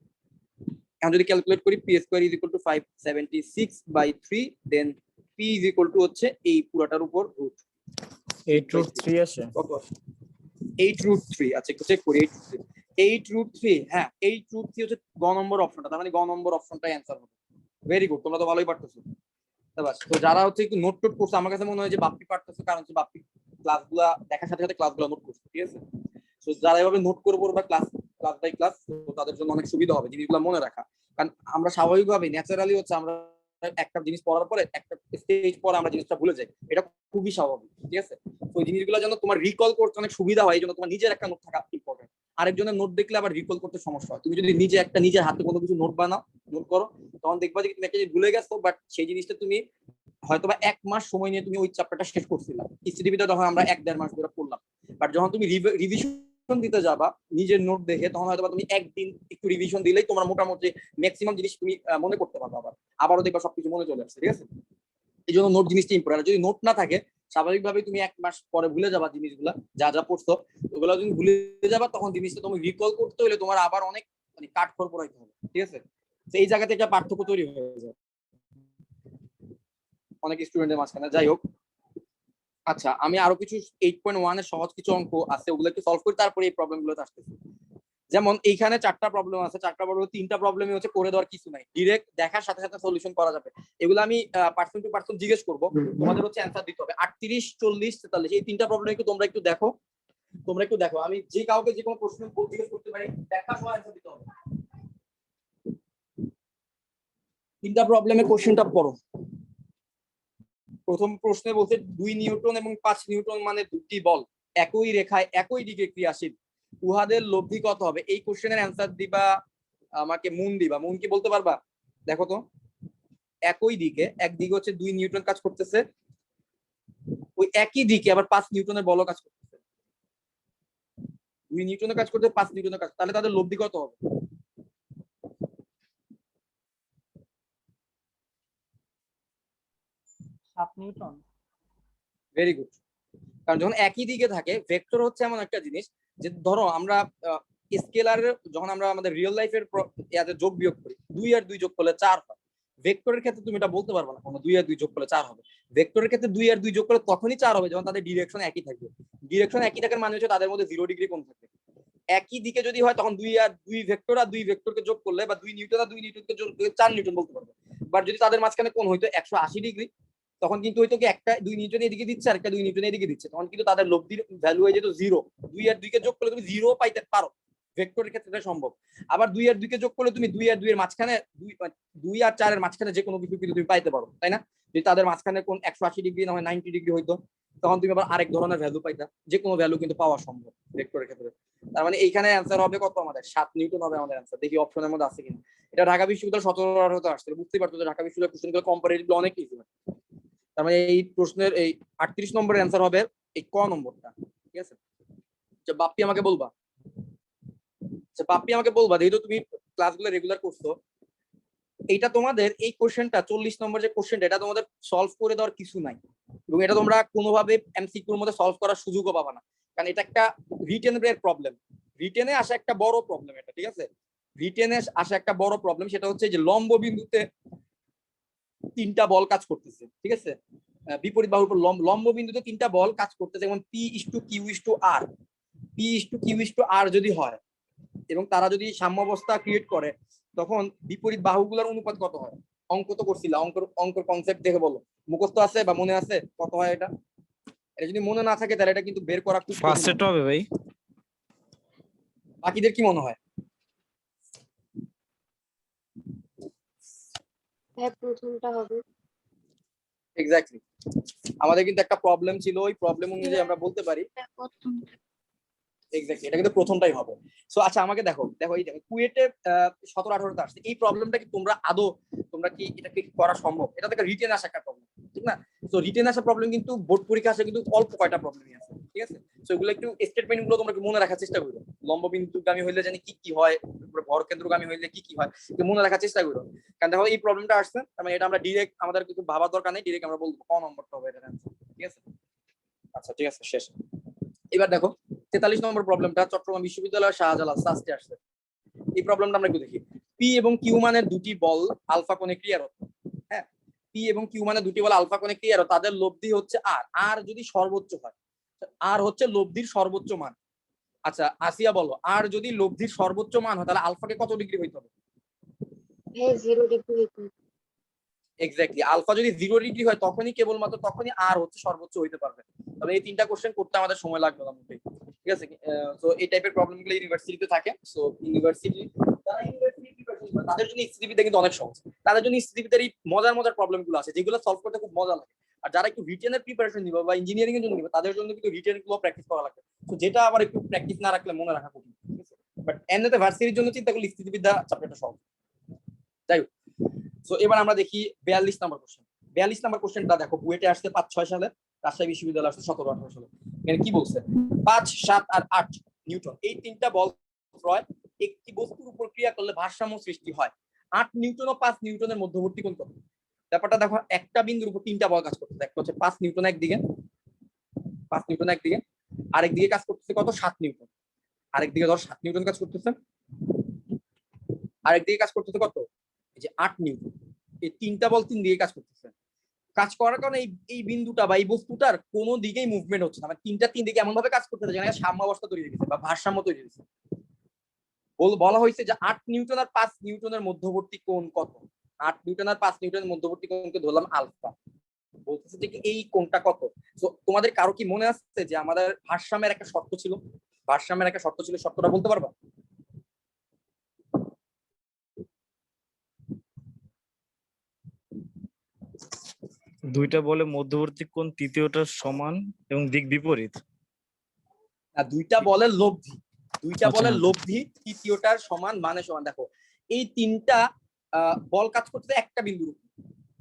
এখন যদি ক্যালকুলেট করি, p square is equal to 576 by 3, then p is equal to হচ্ছে এই পুরাটার উপর রুট 8√3 আসে। কত আসে? 8√3। আচ্ছা, একটু চেক করি। 8√3, হ্যাঁ 8√3 হচ্ছে গ নম্বর অপশনটা। তার মানে গ নম্বর অপশনটাই অ্যান্সার হবে। ভেরি গুড, তোমরা তো ভালোই পারতেছো। তো যারা হচ্ছে একটু নোট টোট করছে, আমার কাছে মনে হয় যে বাপ্পি পারতেছো, কারণ হচ্ছে বাপ্পি ক্লাসগুলা দেখার সাথে সাথে ক্লাসগুলো নোট করছে, ঠিক আছে? তো যারা এভাবে নোট করে পড়বা ক্লাস বাই ক্লাস, তো তাদের জন্য অনেক সুবিধা হবে জিনিসগুলো মনে রাখা। কারণ আমরা স্বাভাবিকভাবে ন্যাচারালি হচ্ছে আমরা একটা জিনিস পড়ার পরে একটা স্টেজ পরে আমরা জিনিসটা ভুলে যাই, এটা খুবই স্বাভাবিক, ঠিক আছে? তো ওই জিনিসগুলো যেন তোমার রিকল করতে অনেক সুবিধা হয়, এই জন্য তোমার নিজের একটা নোট থাকা ইম্পর্টেন্ট। আরেকজনের নোট দেখলে আবার রিকল করতে সমস্যা হয়। তুমি যদি নিজের হাতে কোনো কিছু নোট বানাও, নোট করো, তখন দেখবা যে তুমি একটা জিনিস ভুলে গেছো, বাট সেই জিনিসটা তুমি হয়তোবা 1 মাস সময় নিয়ে তুমি ওই চ্যাপ্টারটা শেষ করছিলা। ইসিডিবিটা যখন আমরা 1-1.5 মাস ধরে পড়লাম, বাট যখন তুমি রিভিশন দিতে যাবা নিজের নোট দেখে, তখন হয়তোবা তুমি একদিন একটু রিভিশন দিলেই তোমার মোটামুটি ম্যাক্সিমাম জিনিস তুমি মনে করতে পারবে। আবারও দেখবা সবকিছু মনে চলে আসছে, ঠিক আছে? এই জন্য নোট জিনিসটা ইম্পর্টেন্ট। যদি নোট না থাকে, স্বাভাবিকভাবে তুমি 1 মাস পরে ভুলে যাবা জিনিসগুলা, যা যা পড়ছো ওগুলো তুমি ভুলে যাবা। তখন জিনিসটা তুমি রিকল করতে হলে তোমার আবার অনেক মানে কাঠখড় পোড়াইতে হবে, ঠিক আছে? তো এই জায়গা থেকে পার্থক্য তৈরি হয়ে যায় অনেক স্টুডেন্টের মাঝখানে। যাই হোক, আচ্ছা, আমি আরো কিছু 8.1 এর সহজ কিছু অঙ্ক আছে, ওগুলো একটু সলভ করি, তারপরে এই প্রবলেমগুলোতে আসতেছি। যেমন এইখানে 4টা প্রবলেম আছে, 4টা প্রবলেম 3টা প্রবলেমই হচ্ছে করে দেওয়ার কিছু নাই, ডিরেক্ট দেখার সাথে সাথে সলিউশন করা যাবে। এগুলো আমি পার্সন টু পার্সন জিজ্ঞেস করবো, তোমাদের হচ্ছে অ্যান্সার দিতে হবে। 38, 40, 43 এই 3টা প্রবলেম একটু তোমরা একটু দেখো, আমি যে কাউকে যে কোনো প্রশ্ন জিজ্ঞেস করতে পারি, দেখার সময় অ্যান্সার দিতে হবে। 3টা প্রবলেমের কোশ্চেনটা পড়ো। প্রথম প্রশ্নে বলছে 2 নিউটন এবং 5 নিউটন মানে দুটি বল একই রেখায় একই দিকে ক্রিয়াশীল, উহাদের লব্ধি কত হবে? এই কোশ্চেনের অ্যান্সার দিবা আমাকে মুন দিবা। মুন কি বলতে পারবা? দেখো তো, একই দিকে, একদিকে হচ্ছে 2 নিউটন কাজ করতেছে, ওই একই দিকে আবার 5 নিউটনের বল কাজ করতেছে। 2 নিউটনের কাজ করতে 5 নিউটনের কাজ, তাহলে তাদের লব্ধি কত হবে? 7 নিউটন। Very good. কারণ যখন একই দিকে থাকে, ভেক্টর হচ্ছে এমন একটা জিনিস যে ধরো আমরা স্কেলার যখন আমরা আমাদের রিয়েল লাইফের ইয়াতে যোগ বিয়োগ করি, 2 আর 2 যোগ করলে 4 হয়। ভেক্টরের ক্ষেত্রে তুমি এটা বলতে পারবে না কোনো 2 আর 2 যোগ করলে 4 হবে। ভেক্টরের ক্ষেত্রে 2 আর 2 যোগ করলে তখনই 4 হবে যখন তাদের ডিরেকশন একই থাকবে। ডিরেকশন একই থাকার মানে হচ্ছে তাদের মধ্যে 0 ডিগ্রি কোণ থাকবে। একই দিকে যদি হয় তখন 2 আর 2 ভেক্টর আর 2 ভেক্টরকে যোগ করলে, বা 2 নিউটন আর 2 নিউটনকে যোগ করলে 4 নিউটন বলতে পারবে। বাট যদি তাদের মাঝখানে কোণ হইতো 180 ডিগ্রি, তখন কিন্তু হয়তো কি একটা 2 নিউটন এদিকে দিচ্ছে আর একটা 2 নিউটন এদিকে দিচ্ছে, তখন কিন্তু তাদের লব্ধির ভ্যালু হয়ে যেত 0। 2 আর 2 কে যোগ করলে তুমি 0 পাইতে পারো, ভেক্টরের ক্ষেত্রে এটা সম্ভব। আবার 2 আর 2 কে যোগ করলে তুমি 2 আর 2 এর মাঝখানে 2 আর 4 এর মাঝখানে যে কোনো কিছু কিন্তু তুমি পাইতে পারো, তাই না? যদি তাদের মাঝখানে কোন 180 ডিগ্রি না হয় 90 ডিগ্রি হইতো, তখন তুমি আবার আরেক ধরনের ভ্যালু পাইতা। যে কোনো ভ্যালু কিন্তু পাওয়া সম্ভব ভেক্টরের ক্ষেত্রে। তার মানে এইখানে অ্যান্সার হবে কত? আমাদের 7 নিউটন হবে আমাদের অ্যান্সার। দেখি অপশনের মধ্যে আছে কিনা। এটা ঢাকা বিশ্ববিদ্যালয় 17-18 আসছে, বুঝতেই পারতো যে ঢাকা বিশ্ববিদ্যালয় কোশ্চেনগুলো কম্পারেটিভলি অনেক ইজি হয়। তার মানে এই প্রশ্নের এই 38 নম্বরের অ্যান্সার হবে এই ক নম্বরটা। ঠিক আছে, যে বাপ্পি আমাকে বলবা, যেহেতু তুমি ক্লাসগুলো রেগুলার করছো, এইটা তোমাদের এই কোশ্চেনটা 40 নম্বর যে কোশ্চেনটা, এটা তোমাদের সলভ করে দেওয়ার কিছু নাই, এবং এটা তোমরা কোনোভাবে এমসিকিউর মধ্যে সলভ করার সুযোগও পাবা না, কারণ এটা একটা রিটেনের প্রবলেম। রিটেনে আসা একটা বড় প্রবলেম এটা, ঠিক আছে? রিটেনে আসা একটা বড় প্রবলেম, সেটা হচ্ছে যে লম্ব বিন্দুতে 3টা বল কাজ করতেছে, ঠিক আছে? বিপরীত বাহুর উপর লম্ব বিন্দুতে 3টা বল কাজ করতেছে, যেমন P/Q/R। P/Q/R যদি হয় এবং তারা যদি সাম্যাবস্থা ক্রিয়েট করে, তখন বিপরীত বাহুগুলোর অনুপাত কত হয়? অঙ্ক তো করছিলা, অঙ্কের কনসেপ্ট দেখে বলো, মুখস্থ আছে বা মনে আছে কত হয় এটা? এটা যদি মনে না থাকে তাহলে এটা কিন্তু বের করা খুব ফার্স্ট সেট হবে ভাই। বাকিদের কি মনে হয়? হ্যাঁ, প্রথমটা হবে। এক্স্যাক্টলি, আমাদের কিন্তু একটা প্রবলেম ছিল, ওই প্রবলেম অনুযায়ী আমরা বলতে পারি এক্স্যাক্টলি এটা কিন্তু প্রথমটাই হবে। সো আচ্ছা আমাকে দেখো এই দেখো কুয়েটে 17-18তে আসছে, এই প্রবলেমটা কি তোমরা কি এটা কি করা সম্ভব? এটা থেকে রিটেন আসা একটা প্রবলেম, ঠিক না? তো রিটেন আসা প্রবলেম কিন্তু বোর্ড পরীক্ষা আসে কিন্তু অল্প কয়টা প্রবলেমই আছে, ঠিক আছে? সো এগুলো একটু স্টেটমেন্ট গুলো তোমরা মনে রাখার চেষ্টা করো। লম্ব বিন্দুগামী হইলে জানি কি কি হয়, ভর কেন্দ্রগামী হইলে কি কি হয়, মনে রাখার চেষ্টা করো। কারণ দেখো এই প্রবলেমটা আসছে, মানে এটা আমরা ডিরেক্ট, আমাদের কিছু ভাবার দরকার নেই, ডিরেক্ট আমরা বলবো ক নম্বরটা হবে এটা অ্যানসার, ঠিক আছে? আচ্ছা ঠিক আছে, শেষ। এবার দেখো 43 নম্বর প্রবলেমটা চট্টগ্রাম বিশ্ববিদ্যালয়ের শাহজালাল সাস্টে আসছে। এই প্রবলেমটা আমরা একটু দেখি। পি এবং কিউ মানের দুটি বল আলফা কোণে ক্রিয়ারত, হ্যাঁ? পি এবং কিউ মানের দুটি বল আলফা কোণে ক্রিয়ারত, তাদের লব্ধি হচ্ছে আর। আর যদি সর্বোচ্চ হয়, আর হচ্ছে লব্ধির সর্বোচ্চ মান। আচ্ছা আসিয়া বলো, আর যদি লব্ধির সর্বোচ্চ মান হয় তাহলে আলফাকে কত ডিগ্রি হইতে হবে? হ্যাঁ, 0 ডিগ্রি হইতে হবে। এক্স্যাক্টলি, আলফা যদি 0 ডিগ্রি হয় তখনই কেবলমাত্র তখনই আর হচ্ছে সর্বোচ্চ হইতে পারবে। তবে এই 3টা কোশ্চেন করতে আমাদের সময় লাগবে না মোটেই, ঠিক আছে? তো এই টাইপের প্রবলেমগুলো ইউনিভার্সিটিতে থাকে। সো ইউনিভার্সিটি তাদের জন্য স্থিতিবিদ্যা কিন্তু অনেক সহজ। তাদের জন্য স্থিতিবিদ্যার এই মজার প্রবলেমগুলো আছে যেগুলো সলভ করতে খুব মজা লাগে। আর যারা একটু রিটেনের প্রিপারেশন নিবে বা ইঞ্জিনিয়ারিং এর জন্য নিবে, তাদের জন্য কিন্তু রিটেন গুলো প্র্যাকটিস করা লাগবে। তো যেটা আবার একটু প্র্যাকটিস না রাখলে মনে রাখা কঠিন, ঠিক আছে? বাট এমনিতে ভার্সিটির জন্য চিন্তা করলে স্থিতিবিদ্যা চ্যাপ্টারটা সহজ। যাই হোক, সো এবার আমরা দেখি 42 নম্বর কোশ্চেন। 42 নম্বর কোশ্চেনটা দেখো, বুয়েটে আসছে 5-6 সালে, রাজশাহী বিশ্ববিদ্যালয় আসছে 17-18 সালে। এখানে কি বলছে? 5, 7 আর 8 নিউটন এই 3টা বল প্রয় একটি বস্তুর উপর ক্রিয়া করলে ভারসাম্য সৃষ্টি হয়। 8 নিউটন ও 5 নিউটনের মধ্যবর্তী কোণ কত? ব্যাপারটা দেখো, একটা বিন্দুর উপর 3টা বল কাজ করতেছে। একটা হচ্ছে 5 নিউটন একদিকে, আরেক দিকে কাজ করতেছে কত? 7 নিউটন। আরেক দিকে ধর 7 নিউটন কাজ করতেছে, আরেক দিকে কাজ করতেছে কত? এই যে 8 নিউটন। এই 3টা বল 3 দিকে কাজ করতেছে। কাজ করার কারণে এই বিন্দুটা বা এই বস্তুটার কোনো দিকেই মুভমেন্ট হচ্ছে না, মানে 3টা 3 দিকে এমন ভাবে কাজ করতেছে যেখানে সাম্যাবস্থা তৈরি হয়েছে বা ভারসাম্য তৈরি হয়েছে। বলা হয়েছে যে 8 নিউটন আর 5 নিউটনের মধ্যবর্তী কোণ কত। 8 নিউটন আর 5 নিউটনের মধ্যবর্তী কোণকে ধরলাম আলফা। বলতেছে যে এই কোণটা কত। তো তোমাদের কারো কি মনে আছে যে আমাদের ভারসাম্যের একটা শর্ত ছিল? ভারসাম্যের একটা শর্ত ছিল, শর্তটা বলতে পারবা? দুইটা বলে মধ্যবর্তী কোণ তৃতীয়টার সমান এবং দিক বিপরীত। না, দুইটা বলের লব্ধি, দুইটা আচ্ছা, বলের হ্যাঁ। লব্ধি তৃতীয়টার সমান মানে সমান। দেখো এই তিনটা বল কাজ করতে একটা বিন্দুর উপর,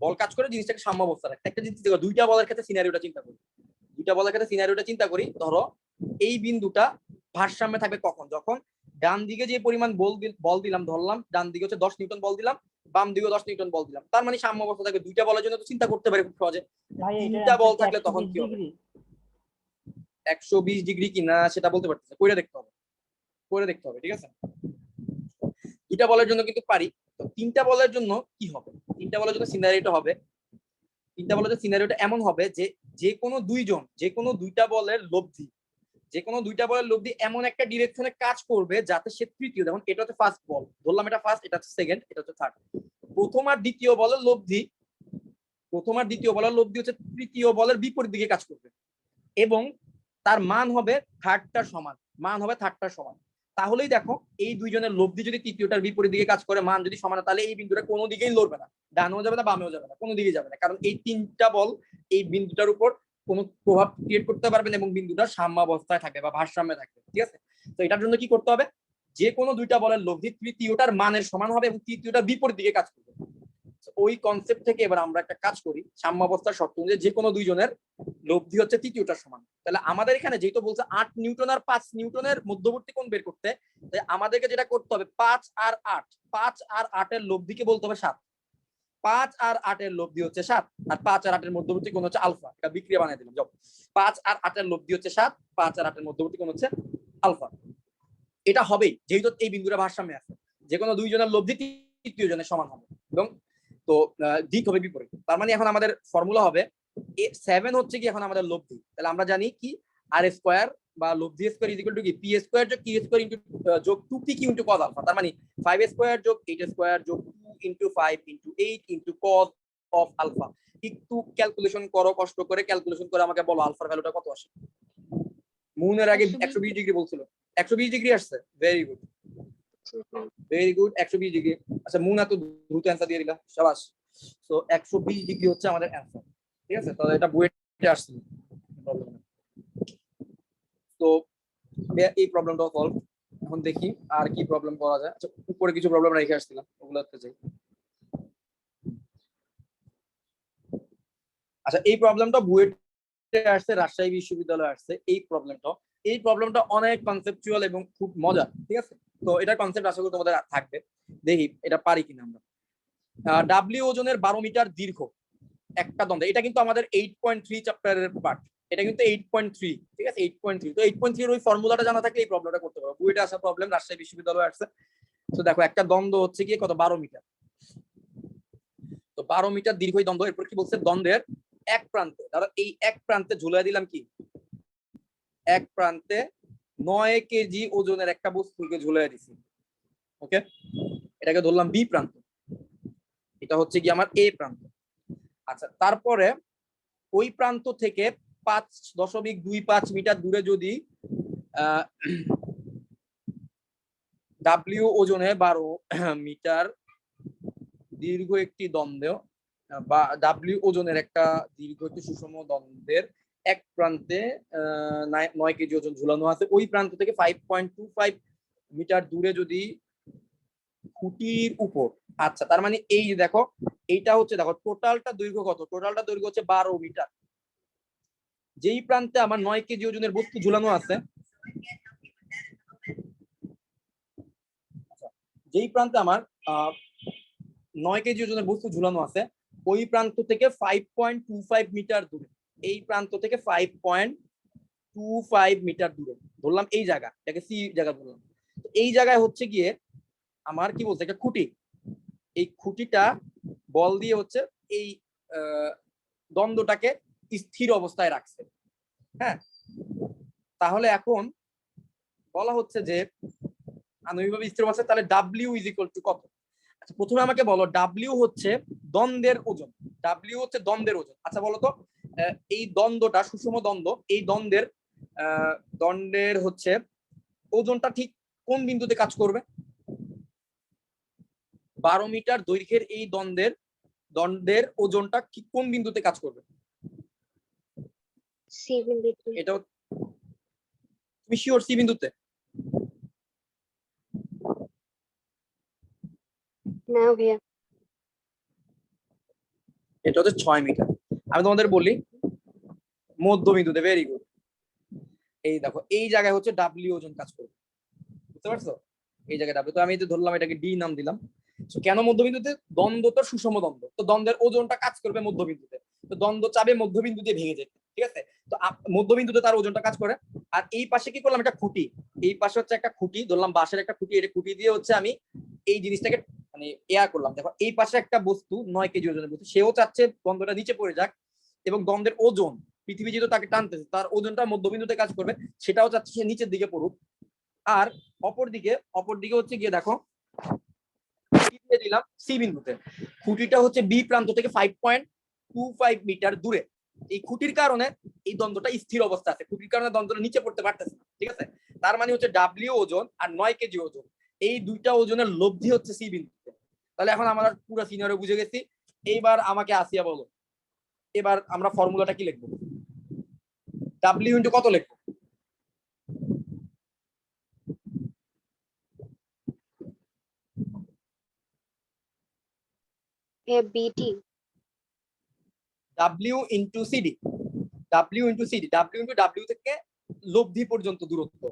বল কাজ করে জিনিসটাকে সাম্যাবস্থা রাখতে। একটা জিনিস দেখো, দুইটা বলের ক্ষেত্রে সিনারিওটা চিন্তা করি, দুইটা বলের ক্ষেত্রে সিনারিওটা চিন্তা করি। ধরো এই বিন্দুটা ভারসাম্যে থাকবে কখন? যখন ডান দিকে যে পরিমাণ বল দিলাম, ধরলাম ডান দিকে হচ্ছে 10 নিউটন বল দিলাম, বাম দিকে 10 নিউটন বল দিলাম, তার মানে সাম্যাবস্থা থাকবে। দুইটা বলের জন্য তো চিন্তা করতে পারি খুব সহজে। ভাই এটার তিনটা বল অ্যান্সার থাকলে তখন কি হবে? 120 ডিগ্রি কিনা সেটা বলতে পারতেছে, করে দেখতে হবে, করে দেখতে হবে, ঠিক আছে? দুইটা বলের জন্য কিন্তু পারি। তো তিনটা বলের জন্য কি হবে? তিনটা বলের জন্য সিনারিওটা হবে, তিনটা বলের জন্য সিনারিওটা এমন হবে যে যে কোনো দুইজন, যে কোনো দুইটা বলের লব্ধি, যে কোনো দুইটা বলের লব্ধি এমন একটা ডিরেকশনে কাজ করবে যাতে সে তৃতীয়, যেমন এটা হচ্ছে ফার্স্ট বল, ধরলাম এটা ফার্স্ট, এটা হচ্ছে সেকেন্ড, এটা হচ্ছে থার্ড। প্রথম আর দ্বিতীয় বলের লব্ধি, প্রথম আর দ্বিতীয় বলের লব্ধি হচ্ছে তৃতীয় বলের বিপরীত দিকে কাজ করবে এবং তার মান হবে থার্ডটার সমান, মান হবে থার্ডটার সমান। তাহলেই দেখো এই দুইজনের লব্ধি যদি তৃতীয়টার বিপরীত দিকে কাজ করে, মান যদি সমান হয়, তাহলে এই বিন্দুটা কোনো দিকেই লড়বে না, ডানেও যাবে না বামেও যাবে না, কোনো দিকে যাবে না, কারণ এই তিনটা বল এই বিন্দুটার উপর কোনো প্রভাব ক্রিয়েট করতে পারবে না এবং বিন্দুটা সাম্যাবস্থায় থাকবে বা ভারসাম্যে থাকবে, ঠিক আছে? তো এটার জন্য কি করতে হবে? যে কোনো দুইটা বলের লব্ধি তৃতীয়টার মানের সমান হবে এবং তৃতীয়টার বিপরীত দিকে কাজ করবে। ওই কনসেপ্ট থেকে এবার আমরা একটা কাজ করি, সাম্যাবস্থার শর্ত অনুযায়ী যে কোনো দুইজনের লব্ধি হচ্ছে তৃতীয়টার সমান। তাহলে আমাদের এখানে যেহেতু বলছে 8 নিউটন আর 5 নিউটনের মধ্যবর্তী কোণ বের করতে, তাই আমাদেরকে যেটা করতে হবে 5 আর 8, 5 আর 8 এর লব্ধিকে বলতে হবে 7। 5 আর 8 এর লব্ধি হচ্ছে 7 আর 5 আর 8 এর মধ্যবর্তী কোণ হচ্ছে আলফা। এটা বিক্রিয়া বানিয়ে দিলাম। যাও, 5 আর 8 এর লব্ধি হচ্ছে 7, 5 আর 8 এর মধ্যবর্তী কোণ হচ্ছে আলফা। এটা হবেই যেহেতু এই বিন্দুটা ভারসাম্যে আছে, যে কোনো দুইজনের লব্ধি তৃতীয় জনের সমান হবে এবং তো দিক হবে বিপরীত। তার মানে এখন আমাদের ফর্মুলা হবে 7 হচ্ছে কি এখন আমাদের লব্ধি। তাহলে আমরা জানি কি আর স্কয়ার বা লব্ধি স্কয়ার ইজ ইকুয়াল টু কি পি স্কয়ার যোগ কি স্কয়ার ইনটু যোগ 2p ইনটু cos আলফা। তার মানে 5 স্কয়ার যোগ 8 স্কয়ার যোগ 2 into 5 into 8 into cos of alpha. একটু ক্যালকুলেশন করো, কষ্ট করে ক্যালকুলেশন করে আমাকে বলো আলফার ভ্যালুটা কত আসে। মুনের আগে 120 ডিগ্রি বলছিল, 120 ডিগ্রি আসছে। Very good, very good, 120 degree. আচ্ছা মুন এত দ্রুত অ্যান্সার দিয়ে দিলা, শাবাশ। সো 120 ডিগ্রি হচ্ছে আমাদের অ্যান্সার, ঠিক আছে? তাহলে এটা বুয়েটে আসছে, প্রবলেম না। তো এই প্রবলেমটাও সলভ। এখন দেখি আর কি প্রবলেম করা যায়। আচ্ছা উপরে কিছু প্রবলেম রেখে আসছিলাম, ওগুলো দেখতে চাই। আচ্ছা এই প্রবলেমটা বুয়েটে আসছে, রাজশাহী বিশ্ববিদ্যালয়ে আসছে এই প্রবলেমটা অনেক কনসেপচুয়াল এবং খুব মজার, ঠিক আছে? তো এটার কনসেপ্ট আশা করি তোমাদের থাকবে, দেখি এটা পারি কিনা আমরা। ডাব্লিউ ওজনের 12 মিটার দীর্ঘ একটা দ্বন্দ্ব, এটা কিন্তু আমাদের 8.3 চ্যাপ্টারের পার্ট, এটা কিন্তু 8.3, ঠিক আছে? 8.3। তো 8.3 এর ওই ফর্মুলাটা জানা থাকলে এই প্রবলেমটা করতে পারো। বুয়েটে আসা প্রবলেম, রাজশাহী বিশ্ববিদ্যালয়ে আসছে। তো দেখো একটা দ্বন্দ্ব হচ্ছে কি কত 12 মিটার। তো 12 মিটার দীর্ঘ এই দ্বন্দ্ব। এরপর কি বলছে? দ্বন্দ্বের এক প্রান্তে, ধরো এই এক প্রান্তে ঝুলিয়ে দিলাম কি, এক প্রান্তে 9 কেজি ওজনের একটা বস্তুকে ঝুলিয়ে দিছি, ওকে? এটাকে ধরলাম বি প্রান্ত, এটা হচ্ছে কি আমার এ প্রান্ত। আচ্ছা তারপরে ওই প্রান্ত থেকে 5.25 মিটার দূরে যদি ডাব্লিউ ওজনে 12 মিটার দীর্ঘ একটি দ্বন্দ্ব বা ডাব্লিউ ওজনের একটা দীর্ঘ একটি সুষম দ্বন্দ্বের এক প্রান্তে 9 কেজি ওজন ঝুলানো আছে, ওই প্রান্ত থেকে 5.25 মিটার দূরে যদি খুঁটির উপর, আচ্ছা তার মানে এই দেখো এইটা হচ্ছে, দেখো টোটালটা দৈর্ঘ্য কত? টোটালটা দৈর্ঘ্য হচ্ছে 12 মিটার। যেই প্রান্তে আমার 9 কেজি ওজনের বস্তু ঝুলানো আছে, যেই প্রান্তে আমার 9 কেজি ওজনের বস্তু ঝুলানো আছে, ওই প্রান্ত থেকে 5.25 মিটার দূরে, এই প্রান্ত থেকে 5.25 মিটার দূরে ধরলাম এই জায়গা, এটাকে সি জায়গা ধরলাম। এই জায়গায় হচ্ছে গিয়ে আমার কি বলছে, একটা খুঁটি, এই খুঁটিটা বল দিয়ে হচ্ছে এই দ্বন্দ্বটাকে স্থির অবস্থায় রাখছে, হ্যাঁ? তাহলে এখন বলা হচ্ছে যে আণবিকভাবে স্থির অবস্থায়, তাহলে ডাব্লিউ ইজ ইকুয়াল টু কত? আচ্ছা প্রথমে আমাকে বলো ডাব্লিউ হচ্ছে দ্বন্দ্বের ওজন, ডাব্লিউ হচ্ছে দ্বন্দ্বের ওজন। আচ্ছা বলো তো এই দ্বন্দ্বটা সুষম দ্বন্দ্ব, এই দ্বন্দ্বের হচ্ছে ওজনটা ঠিক কোন বিন্দুতে কাজ করবে? 12 মিটার দৈর্ঘ্যের এই দ্বন্দ্বের ওজনটা ঠিক কোন বিন্দুতে কাজ করবে? সি বিন্দুতে। এটা তুমি শিওর সি বিন্দুতে? না ভাইয়া। এটা হচ্ছে 6 মিটার। আমি তোমাদের বলি মধ্যবিন্দুতে। Very good. এই দেখো এই জায়গায় হচ্ছে ডাব্লিউ ওজন কাজ করবে, বুঝতে পারছো? এই জায়গায় ডাব্লিউ, তো আমি তো ধরলাম এটাকে ডি নাম দিলাম। তো কেন মধ্যবিন্দুতে? দ্বন্দ্ব তো সুষম দ্বন্দ্ব, তো দ্বন্দ্বের ওজনটা কাজ করবে মধ্যবিন্দুতে, তো দ্বন্দ্ব চাবে মধ্যবিন্দু দিয়ে ভেঙে যেতে, ঠিক আছে? তো মধ্যবিন্দুতে তার ওজনটা কাজ করে। আর এই পাশে কি করলাম, একটা খুঁটি, এই পাশে হচ্ছে একটা খুঁটি ধরলাম, বাঁশের একটা খুঁটি, এটা খুঁটি দিয়ে হচ্ছে আমি এই জিনিসটাকে মানে করলাম। দেখো এই পাশে একটা বস্তু 9 কেজি ওজনের বস্তু, সেও চাচ্ছে দ্বন্দ্বটা নিচে পড়ে যাক, এবং দ্বন্দ্বের ওজন পৃথিবী যেহেতু তাকে টানতেছে, তার ওজনটা মধ্যবিন্দুতে কাজ করবে, সেটাও চাচ্ছে সে নিচের দিকে পড়ুক। আর অপরদিকে হচ্ছে গিয়ে দেখো দিয়ে দিলাম সি বিন্দুতে, খুঁটিটা হচ্ছে বি প্রান্ত থেকে 5.25 মিটার দূরে। এই খুঁটির কারণে এই দ্বন্দ্বটা স্থির অবস্থা আছে, খুঁটির কারণে দ্বন্দ্বটা নিচে পড়তে পারতেছে না, ঠিক আছে? তার মানে হচ্ছে ডাব্লিউ ওজন আর 9 কেজি ওজন, এই দুইটা ওজনের লব্ধি হচ্ছে সি বিন্দুতে। তাহলে এখন আমরা পুরো সিনারিও বুঝে গেছি। এইবার আমাকে আসিয়া বলো, এবার আমরা ফর্মুলাটা কি লিখবো? ডাব্লিউ ইন্টু কত লিখবো? ভাইয়া বিটি। W into CD, W into CD, W into W থেকে লব্ধি পর্যন্ত দূরত্ব।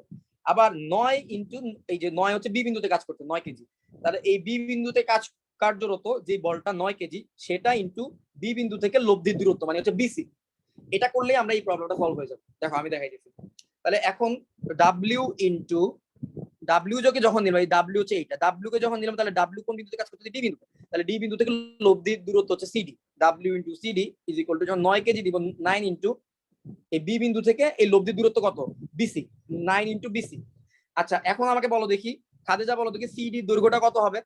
আবার 9 ইন্টু এই যে 9 হচ্ছে বি বিন্দুতে কাজ করতে 9 কেজি, তাহলে এই বি বিন্দুতে কার্যরত যে বলটা 9 কেজি, সেটা ইন্টু বি বিন্দু থেকে লব্ধির দূরত্ব মানে হচ্ছে বিসি। এটা করলেই আমরা এই প্রবলেমটা সলভ হয়ে যাবে। দেখো আমি দেখাই দিচ্ছি। তাহলে এখন ডাব্লিউ ইন্টু ডাব্লিউ কে যখন নিলাম, এই ডাব্লিউ হচ্ছে এইটা, ডাব্লিউ কে যখন নিলাম তাহলে ডাব্লিউ কোন বিন্দুতে কাজ করতেছে? ডি বিন্দু। তাহলে ডি বিন্দু থেকে লব্ধির দূরত্ব হচ্ছে CD, W into CD is equal two, যখন 9 কেজি দিব 9 ইন্টু এই বি বিন্দু থেকে এই লব্ধির দূরত্ব কত? BC, 9 into BC. আচ্ছা এখন আমাকে বলো দেখি, খাদেজা বলো দেখি সিডি দৈর্ঘ্যটা কত হবে?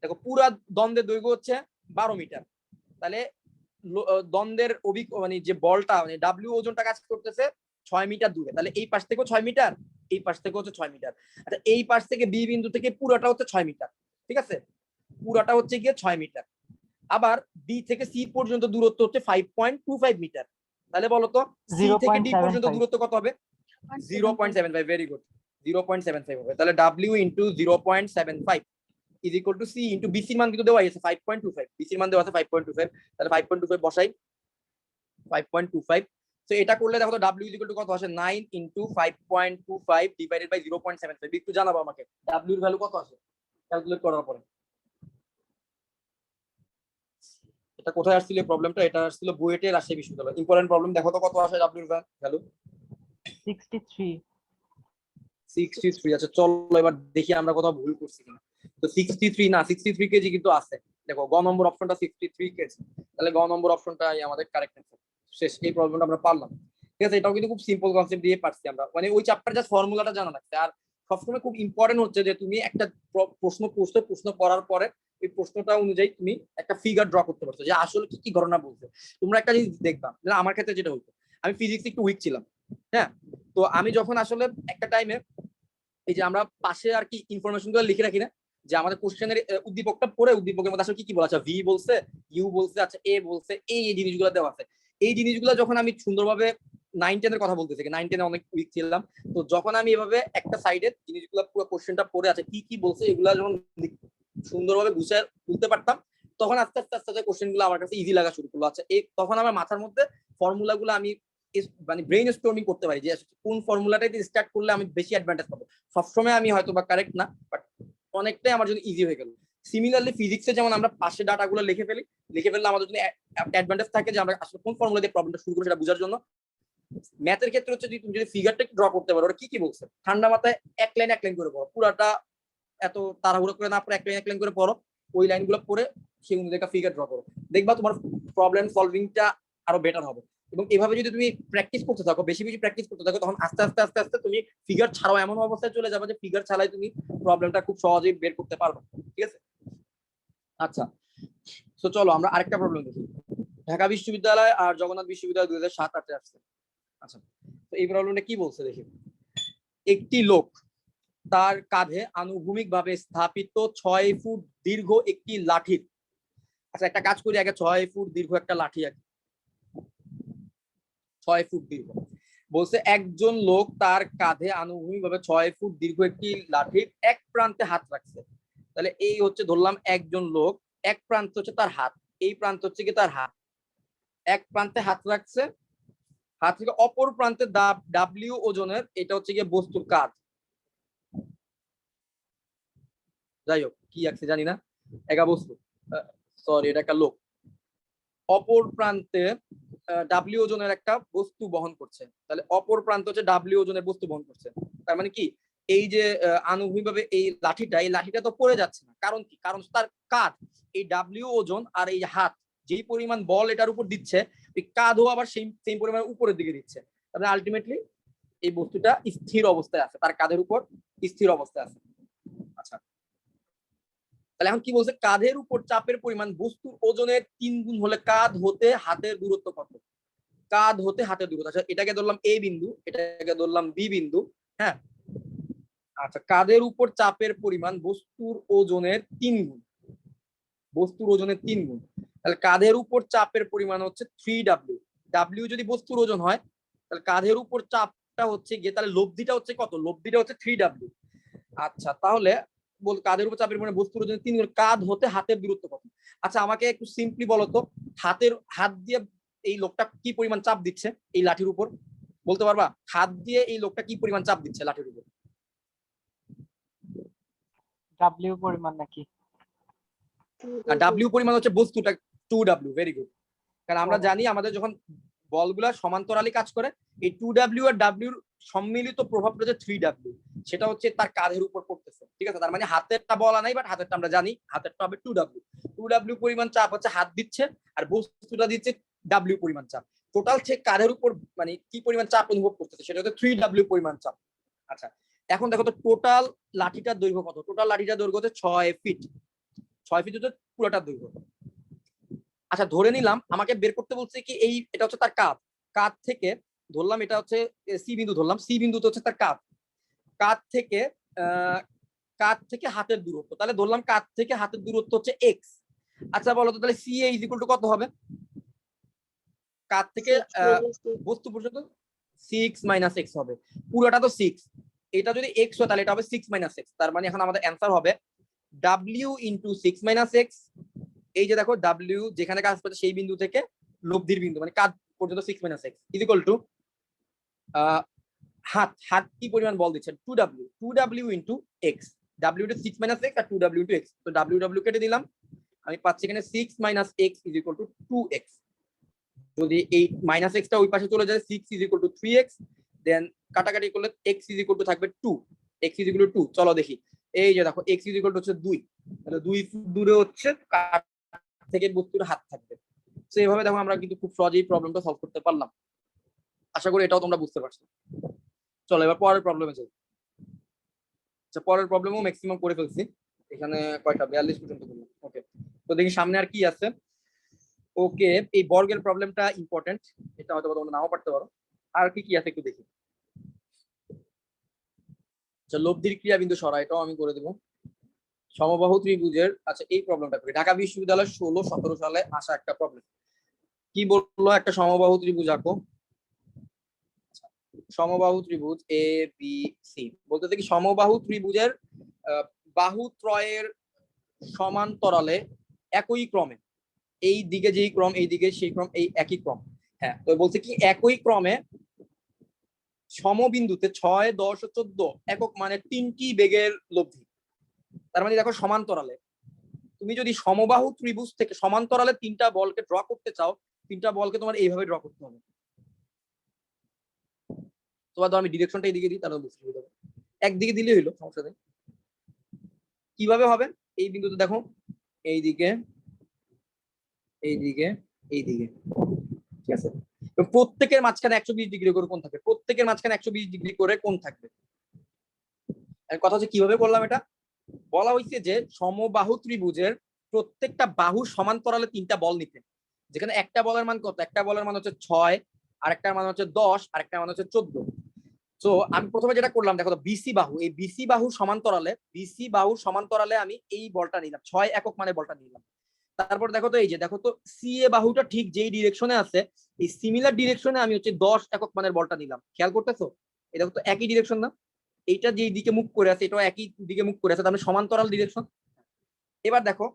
দেখো পুরা দ্বন্দ্বের দৈর্ঘ্য হচ্ছে 12 মিটার, তাহলে দ্বন্দ্বের মানে যে বলটা মানে ডাব্লিউ ওজনটা কাজ করতেছে 6 মিটার দূরে, তাহলে এই পাশ থেকেও 6 মিটার, এই পাশ থেকে হচ্ছে 6 মিটার। আচ্ছা এই পাশ থেকে বি বিন্দু থেকে পুরাটা হচ্ছে 6 মিটার, ঠিক আছে? পুরাটা হচ্ছে গিয়ে 6 মিটার। আবার বি থেকে সি পর্যন্ত দূরত্ব হচ্ছে 5.25 মিটার। তাহলে বলো তো সি থেকে ডি পর্যন্ত 0.75 দূরত্ব কত হবে? 0.75। ভেরি গুড, 0.75 হবে। তাহলে W into 0.75 is equal to C into বিসির মান কিন্তু দেওয়া আছে 5.25, বিসির মান দেওয়া আছে 5.25, তাহলে 5.25 বসাই 5.25। তো এটা করলে দেখো তো ডাব্লিউ ইজ ইকুয়াল টু কত আসে? 9 ইন্টু 5.25 ডিভাইডেড বাই 0.75। একটু জানাবো আমাকে ডাব্লিউ এর ভ্যালু কত আসে ক্যালকুলেট করার পরে। এটা কোথায় আসছিল প্রবলেমটা? এটা আসছিল বুয়েটে, রাজশাহী বিশ্ববিদ্যালয়। Important problem. দেখো তো কত আসে ডাব্লিউ এর ভ্যালু? 63। 63। আচ্ছা চলো এবার দেখি আমরা কোথাও ভুল করছি কিনা। তো 63 না, 63 কেজি কিন্তু আছে। দেখো গ নম্বর অপশনটা 63 কেজি, তাহলে গ নম্বর অপশনটাই আমাদের কারেক্ট অ্যান্সার। শেষ, এই প্রবলেমটা আমরা পারলাম, ঠিক আছে? এটাও কিন্তু খুব সিম্পল কনসেপ্ট দিয়ে পারছি আমরা, মানে ওই চ্যাপ্টার জাস্ট ফর্মুলাটা জানা লাগছে। আর সবসময় খুব ইম্পর্টেন্ট হচ্ছে যে তুমি একটা প্রশ্ন করার পরে এই প্রশ্নটা অনুযায়ী তুমি একটা ফিগার ড্র করতে পারছো যে আসলে কি কি ঘটনা বলছে। তোমরা একটা জিনিস দেখবা, আমার ক্ষেত্রে যেটা হতো, আমি ফিজিক্স একটু উইক ছিলাম, হ্যাঁ? তো আমি যখন আসলে একটা টাইমে এই যে আমরা পাশে আর কি ইনফরমেশন গুলো লিখে রাখি না, যে আমাদের কোশ্চেনের উদ্দীপকটা পড়ে উদ্দীপকের মধ্যে আসলে কি কি বলা আছে, ভি বলছে, ইউ বলছে, আচ্ছা এ বলছে, এই জিনিসগুলো দেওয়া আছে। এই জিনিসগুলো যখন আমি সুন্দরভাবে 9-10 এর কথা বলতেছি, 9-10 অনেক উইক ছিলাম, তো যখন আমি এভাবে একটা সাইডে জিনিসগুলো পুরো কোশ্চেনটা পড়ে আছে কি কি বলছে এগুলা যখন সুন্দরভাবে গুছিয়ে তুলতে পারতাম, তখন আস্তে আস্তে আস্তে কোশ্চেন গুলো আমার কাছে ইজি লাগা শুরু করলো। আচ্ছা এই তখন আমার মাথার মধ্যে ফর্মুলা গুলো আমি মানে ব্রেইন স্টর্মিং করতে পারি যে কোন ফর্মুলাটা দিয়ে স্টার্ট করলে আমি বেশি অ্যাডভান্টেজ পাবো। সবসময় আমি হয়তো বা কারেক্ট না, বাট অনেকটাই আমার জন্য ইজি হয়ে গেল। সিমিলারলি ফিজিক্সে যেমন আমরা পাশে ডাটাগুলো লিখে ফেললে আমাদের জন্য অ্যাডভান্টেজ থাকে যে আমরা আসলে কোন ফর্মুলা দিয়ে প্রবলেমটা শুরু করবো সেটা বোঝার জন্য। ম্যাথের ক্ষেত্রে হচ্ছে তুমি যদি ফিগারটা ড্র করতে পারো, ওরা কি কি বলছে ঠান্ডা মাথায় এক লাইন করে পড়ো, পুরাটা এত তাড়াহুড়ো করে না পড়ে এক লাইন করে পড়ো, ওই লাইনগুলো পড়ে সেই অনুযায়ী ফিগার ড্র করো, দেখবা তোমার প্রবলেম সলভিংটা আরো বেটার হবে। এবং এভাবে যদি তুমি প্র্যাকটিস করতে থাকো, বেশি বেশি প্র্যাকটিস করতে থাকো, তখন আস্তে আস্তে আস্তে আস্তে তুমি ফিগার ছাড়াও এমন অবস্থায় চলে যাবে যে ফিগার ছাড়াই তুমি প্রবলেমটা খুব সহজেই বের করতে পারবে। ঠিক আছে? আচ্ছা, তো চলো আমরা আরেকটা প্রবলেম দেখি। ঢাকা বিশ্ববিদ্যালয় আর জগন্নাথ বিশ্ববিদ্যালয় 2007-08 আসছে। আচ্ছা, তো এই প্রবলেমটা কি বলছে দেখি। একটি লোক তার কাঁধে আনুভূমিকভাবে স্থাপিত 6 ফুট দীর্ঘ একটি লাঠির, আচ্ছা একটা কাজ করি আগে, 6 ফুট দীর্ঘ একটা লাঠি আগে, 6 ফুট দীর্ঘ বলছে একজন লোক তার কাঁধে আনুভূমিকভাবে 6 ফুট দীর্ঘ একটি লাঠির এক প্রান্তে হাত রাখছে। তাহলে এই হচ্ছে ধরলাম একজন লোক, এক প্রান্ত হচ্ছে তার হাত, এই প্রান্ত হচ্ছে কি তার হাত, এক প্রান্তে হাত রাখছে, হাত থেকে অপর প্রান্তে ডাব্লিউ ওজনের, এটা হচ্ছে গিয়ে বস্তুর কাজ। যাই হোক কি আছে জানি না, একা বস্তু, সরি এটা একটা লোক, অপর প্রান্তে ডাব্লিউ ওজনের একটা বস্তু বহন করছে। তাহলে অপর প্রান্ত হচ্ছে ডাব্লিউ ওজনের বস্তু বহন করছে। তার মানে কি এই যে আনুভূমিকভাবে এই লাঠিটা তো পড়ে যাচ্ছে না, কারণ কি, কারণ তার কাঁধ, এই ডাব্লিউ ওজন আর এই হাত যেই পরিমাণ বল এটার উপর দিচ্ছে, এই কাঁধও আবার সেই পরিমাণ উপরের দিকে দিচ্ছে। তাহলে আলটিমেটলি এই বস্তুটা স্থির অবস্থায় আছে, তার কাঁধের উপর স্থির অবস্থায় আছে। আচ্ছা, তাহলে এখন কি বলছে, কাঁধের উপর চাপের পরিমাণ বস্তুর ওজনের 3 গুণ হলে কাঁধ হতে হাতের দূরত্ব কত? কাঁধ হতে হাতের দূরত্ব, আচ্ছা এটাকে ধরলাম এ বিন্দু, এটাকে ধরলাম বি বিন্দু। হ্যাঁ, আচ্ছা কাঁধের উপর চাপের পরিমাণ বস্তুর ওজনের 3 গুণ, বস্তুর ওজনের 3 গুণ, তাহলে কাঁধের উপর চাপের পরিমাণ হচ্ছে 3W। ডাব্লিউ যদি বস্তুর ওজন হয়, তাহলে কাঁধের উপর চাপটা হচ্ছে গিয়ে, তাহলে লব্ধিটা হচ্ছে কত? লব্ধিটা হচ্ছে 3W। আচ্ছা তাহলে বল কাঁধের উপর চাপের পরিমাণ বস্তুর ওজনের 3 গুণ, কাঁধ হতে হাতের দূরত্ব কত? আচ্ছা আমাকে একটু সিম্পলি বলো তো, হাত দিয়ে এই লোকটা কি পরিমাণ চাপ দিচ্ছে এই লাঠির উপর, বলতে পারবা? হাত দিয়ে এই লোকটা কি পরিমাণ চাপ দিচ্ছে লাঠির উপর? ডাব্লিউ পরিমাণ নাকি? ডাব্লিউ পরিমাণ হচ্ছে বস্তুটা 2W। ভেরি গুড, কারণ আমরা জানি আমাদের যখন বলগুলা সমান্তরালি কাজ করে, এই 2W আর ডাব্লিউর সম্মিলিত প্রভাবটা হচ্ছে 3W, সেটা হচ্ছে তার কাঁধের উপর পড়তেছে। ঠিক আছে, তার মানে হাতেরটা বলা নাই, বাট হাতেরটা আমরা জানি, হাতেরটা হবে 2W পরিমাণ চাপ হচ্ছে হাত দিচ্ছে, আর বস্তুটা দিচ্ছে ডাব্লিউ পরিমাণ চাপ। টোটাল সে কাঁধের উপর মানে কি পরিমাণ চাপ অনুভব করতেছে সেটা হচ্ছে 3W পরিমাণ চাপ। আচ্ছা এখন দেখো তো টোটাল লাঠিটার দৈর্ঘ্য কত? টোটাল লাঠিটার দৈর্ঘ্য হচ্ছে 6 ফিট, 6 ফিট হচ্ছে পুরোটার দৈর্ঘ্য। আচ্ছা ধরে নিলাম আমাকে বের করতে বলছে কি, এই এটা হচ্ছে তার কাঁধ, কাঁধ থেকে ধরলাম এটা হচ্ছে সি বিন্দু, ধরলাম সি বিন্দুতে হচ্ছে তার কাঁধ, কাঁধ থেকে হাতের দূরত্ব, তাহলে ধরলাম কাঁধ থেকে হাতের দূরত্ব হচ্ছে এক্স। আচ্ছা বলো তো তাহলে C A is equal to কত হবে? কাঁধ থেকে বস্তু পর্যন্ত 6 - x হবে, পুরোটা তো 6, এটা যদি x হয় তাহলে এটা হবে 6 - x। তার মানে এখন আমাদের অ্যান্সার হবে w ইন্টু 6 - x। এই যে দেখো w যেখানে কাজ করছে সেই বিন্দু থেকে লব্ধির বিন্দু মানে কাঁধ পর্যন্ত 6 - x ইজ ইকুয়াল টু হাত কি পরিমাণ বল দিচ্ছেন 2W ইন্টু x, w টা 6 - x আর 2W ইন্টু x, তো w কেটে দিলাম, আমি পাচ্ছি এখানে 6 - x is equal two 2x। যদি এই মাইনাস x টা ওই পাশে চলে যায় 6 ইজ ইকুয়াল টু 3x, দেন কাটাকাটি করলে x ইজ ইকুয়াল টু থাকবে 2, x ইজ ইকুয়াল টু 2। চলো দেখি, এই যে দেখো x ইজ ইকুয়াল টু হচ্ছে 2, তাহলে 2 ফুট দূরে হচ্ছে কাঠ থেকে বস্তুর হাত থাকবে। তো এইভাবে দেখো আমরা কিন্তু খুব সহজেই প্রবলেমটা সলভ করতে পারলাম। আশা করি এটাও তোমরা বুঝতে পারছো। চলো এবার পরের প্রবলেমে যাই। আচ্ছা পরের প্রবলেমও ম্যাক্সিমাম করে ফেলছি, এখানে কয়টা 42 পর্যন্ত করলাম। ওকে, তো দেখি সামনে আর কি আছে। ওকে, এই বর্গের প্রবলেমটা ইম্পর্টেন্ট, এটা হয়তো তোমরা নাও পারতে পারো। আর কি কি আছে একটু দেখি। আচ্ছা লব্ধির ক্রিয়া বিন্দু সরা, এটাও আমি করে দেবো। সমবাহু ত্রিভুজের, আচ্ছা এই প্রবলেমটা করি। ঢাকা বিশ্ববিদ্যালয় 16-17 সালে আসা একটা প্রবলেম। কি বললো, একটা সমবাহু ত্রিভুজ আঁকো। সমবাহু ত্রিভুজ এ বি সি, বলতে কি সমবাহু ত্রিভুজের বাহু ত্রয়ের সমান্তরালে একই ক্রমে, এই দিকে যেই ক্রম এই দিকে সেই ক্রম, এই একই ক্রম। হ্যাঁ, তো বলছে কি একই ক্রমে সমবিন্দুতে 6, 10 ও 14 একক মানে 3টি বেগের লব্ধি। তার মানে দেখো সমান্তরালে, তুমি যদি সমবাহু ত্রিভুজ থেকে সমান্তরালে 3টা বলকে ড্র করতে চাও, 3টা বলকে তোমার এইভাবে ড্র করতে হবে। তোমার ধর আমি ডিরেকশনটা এইদিকে দিই, তাহলে বুঝতে হবে, একদিকে দিলে হইলো, সমস্যা নেই। কিভাবে হবে, এই বিন্দুতে দেখো এইদিকে এইদিকে এইদিকে, ঠিক আছে, এবং প্রত্যেকের মাঝখানে 120 ডিগ্রি করে কোণ থাকবে, প্রত্যেকের মাঝখানে 120 ডিগ্রি করে কোণ থাকবে। কথা হচ্ছে কিভাবে করলাম এটা, বলা হয়েছে যে সমবাহু ত্রিভুজের প্রত্যেকটা বাহুর সমান্তরালে 3টা বল নিতে, যেখানে একটা বলের মান কত, একটা বলের মান হচ্ছে 6, আরেকটার মান হচ্ছে 10, আরেকটার মান হচ্ছে 14। তো আমি প্রথমে যেটা করলাম দেখো, বিসি বাহু, এই বিসি বাহুর সমান্তরালে আমি এই বলটা নিলাম, 6 একক মানে বলটা নিলাম। তারপর দেখো তো, এই যে দেখো তো সিএ বাহুটা ঠিক যেই ডিরেকশনে আছে, এই সিমিলার ডিরেকশনে আমি হচ্ছে 10 একক মানের বলটা নিলাম। খেয়াল করতেছো, এটা তো একই ডিরেকশন না, এইটা যেই দিকে মুখ করে আছে এটাও একই দিকে মুখ করে আছে, তার মানে সমান্তরাল ডিরেকশন। এবার দেখো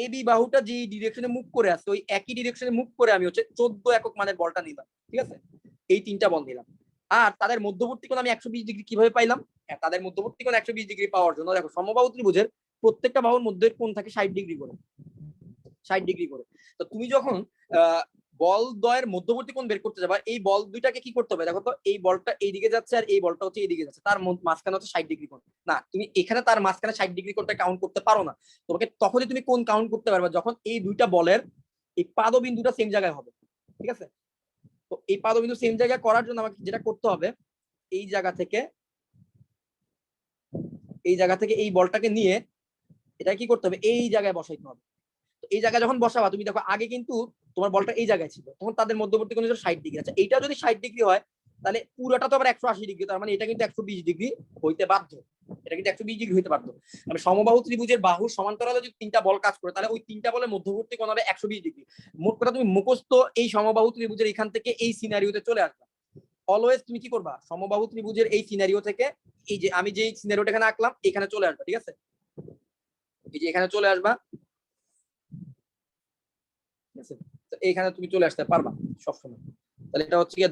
এবি বাহুটা যে ডিরেকশনে মুভ করে আছে ওই একই ডিরেকশনে মুভ করে আমি হচ্ছে 14 একক মানের বলটা নিলাম। ঠিক আছে, এই 3টা বল নিলাম। আর তাদের মধ্যবর্তী কোণ আমি 120 ডিগ্রি কিভাবে পাইলাম, তাদের মধ্যবর্তী কোণ 120 ডিগ্রি পাওয়ার জন্য দেখো সমবাহু ত্রিভুজের প্রত্যেকটা বাহুর মধ্যে কোণ থাকে 60 ডিগ্রি করে, 60 ডিগ্রি করে। তো তুমি যখন বল দ্বয়ের মধ্যবর্তী কোণ বের করতে যাবা, এই বল দুইটাকে কি করতে হবে দেখো তো, এই বলটা এইদিকে যাচ্ছে আর এই বলটা হচ্ছে এইদিকে যাচ্ছে, তার মাঝখানে হচ্ছে 60 ডিগ্রি কোণ। না, তুমি এখানে তার মাঝখানে 60 ডিগ্রি কোণটা কাউন্ট করতে পারো না। তোমাকে তখনই তুমি কোণ কাউন্ট করতে পারবে যখন এই দুইটা বলের এই পাদবিন্দুটা সেম জায়গায় হবে। ঠিক আছে, তো এই পাদবিন্দু সেম জায়গায় করার জন্য আমাকে যেটা করতে হবে, এই জায়গা থেকে এই বলটাকে নিয়ে এটা কি করতে হবে, এই জায়গায় বসাইতে হবে। এই জায়গায় যখন বসাবা তুমি দেখো আগে কিন্তু তোমার বলটা এই জায়গায় ছিল, তখন তাদের মধ্যবর্তী কোণ 60 ডিগ্রি। আচ্ছা, এইটা যদি 60 ডিগ্রি হয় তাহলে পুরোটা তো আবার 180 ডিগ্রি, তার মানে এটা কিন্তু 120 ডিগ্রি হইতে বাধ্য, এটা কিন্তু 120 ডিগ্রি হইতে বাধ্য। মানে সমবাহু ত্রিভুজের বাহুর সমান্তরালে যদি 3টা বল কাজ করে তাহলে ওই 3টা বলের মধ্যবর্তী কোণ হবে 120 ডিগ্রি। মোট কথা তুমি মুখস্থ এই সমবাহু ত্রিভুজের এখান থেকে এই সিনারিওতে চলে আসবা। অলওয়েজ তুমি কি করবা, সমবাহু ত্রিভুজের এই সিনারিও থেকে এই যে আমি যে সিনারিওটা এখানে আঁকলাম এখানে চলে আসবা। ঠিক আছে, এই যে এখানে চলে আসবা, ঠিক আছে, তো এইখানে তুমি চলে আসতে পারবা সবসময়। তাহলে এটা হচ্ছে গিয়ে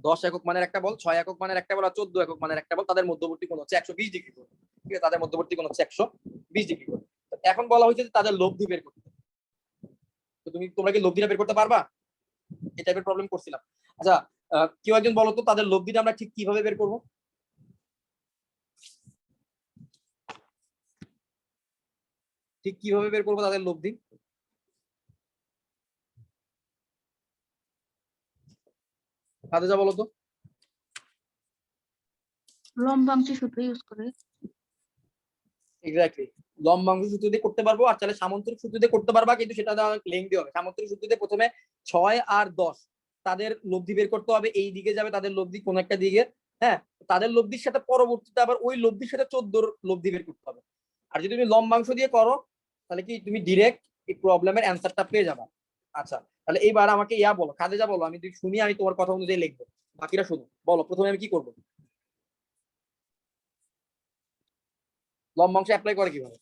10 একক মানের একটা বল, 6 একক মানের একটা বল আর 14 একক মানের একটা বল, তাদের মধ্যবর্তী কোণ হচ্ছে 120 ডিগ্রি কোণ। ঠিক আছে, তাদের মধ্যবর্তী কোণ হচ্ছে 120 ডিগ্রি কোণ। এখন বলা হয়েছে যে তাদের লব্ধি বের করতে। তো তোমরা কি লব্ধিটা বের করতে পারবা? এই টাইপের প্রবলেম করছিলাম। আচ্ছা, কেউ একজন বলো তো তাদের লব্ধিটা আমরা ঠিক কিভাবে বের করব? ঠিক কিভাবে বের করবো তাদের লব্ধি? খাদিজা বলো তো। লম্বাংশ সূত্র ইউজ করে। এক্স্যাক্টলি, লম্বাংশ সূত্র দিয়ে করতে পারবো, আর চাইলে সামান্তরিক সূত্র দিয়ে করতে পারবা, কিন্তু সেটা লেংথি হবে। সামান্তরিক সূত্র দিয়ে প্রথমে 6 আর 10 তাদের লব্ধি বের করতে হবে, এই দিকে যাবে তাদের লব্ধি কোন একটা দিকে, হ্যাঁ, তাদের লব্ধির সাথে পরবর্তীতে আবার ওই লব্ধির সাথে 14 লব্ধি বের করতে হবে। আর যদি তুমি লম্বাংশ দিয়ে করো তাহলে কি তুমি ডিরেক্ট এই প্রবলেমের অ্যান্সারটা পেয়ে যাবা। আচ্ছা, তাহলে এইবার আমাকে বলো, খাদিজা বলো, আমি শুনি, আমি তোমার কথা অনুযায়ী লিখবো, বাকিরা শুনো। বলো প্রথমে আমি কি করবো, লম্বাংশ অ্যাপ্লাই করে কিভাবে?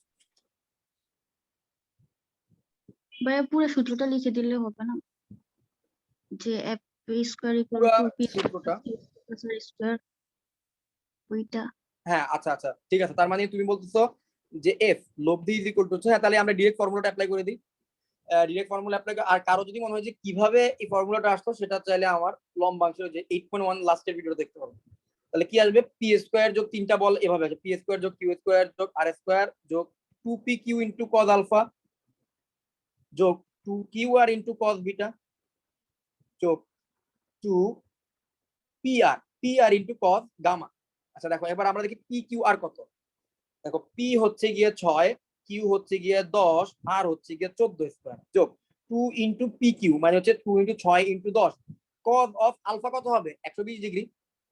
ভাইয়া পুরো সূত্রটা লিখে দিলে হবে না, যে এফ স্কয়ার ইকুয়াল পুরা টু পি সূত্রটা? স্কয়ার, ওইটা। হ্যাঁ, আচ্ছা আচ্ছা, ঠিক আছে, তার মানে তুমি বলতেছো যে এফ লব্ধি ইজ ইকুয়াল টু, হ্যাঁ, তাহলে আমরা ডিরেক্ট ফর্মুলাটা অ্যাপ্লাই করে দিই। ডিরেক্ট ফর্মুলা অ্যাপ্লাই, আর কারো যদি মনে হয় যে কিভাবে এই ফর্মুলাটা আসতো সেটা চাইলে আমার লম্বাংশের যে 8.1 লাস্টের ভিডিও দেখতে পারো। তাহলে কি আসবে, পি স্কয়ার যোগ 3টা বল এভাবে আছে, পি স্কয়ার যোগ কিউ স্কয়ার যোগ আর স্কয়ার যোগ 2p Q into cos alpha যোগ 2q আর ইনটু cos বিটা যোগ 2 pr ইনটু cos গামা। আচ্ছা দেখো, এবার আমরা দেখি পি কিউ আর কত। দেখো, পি হচ্ছে গিয়ে 6, কিউ হচ্ছে গিয়ে 10, আর হচ্ছে গিয়ে 14 স্কয়ার যোগ 2 ইনটু পি কিউ মানে হচ্ছে 2 into 6 into 10। cos of alpha কত হবে, 120 ডিগ্রি,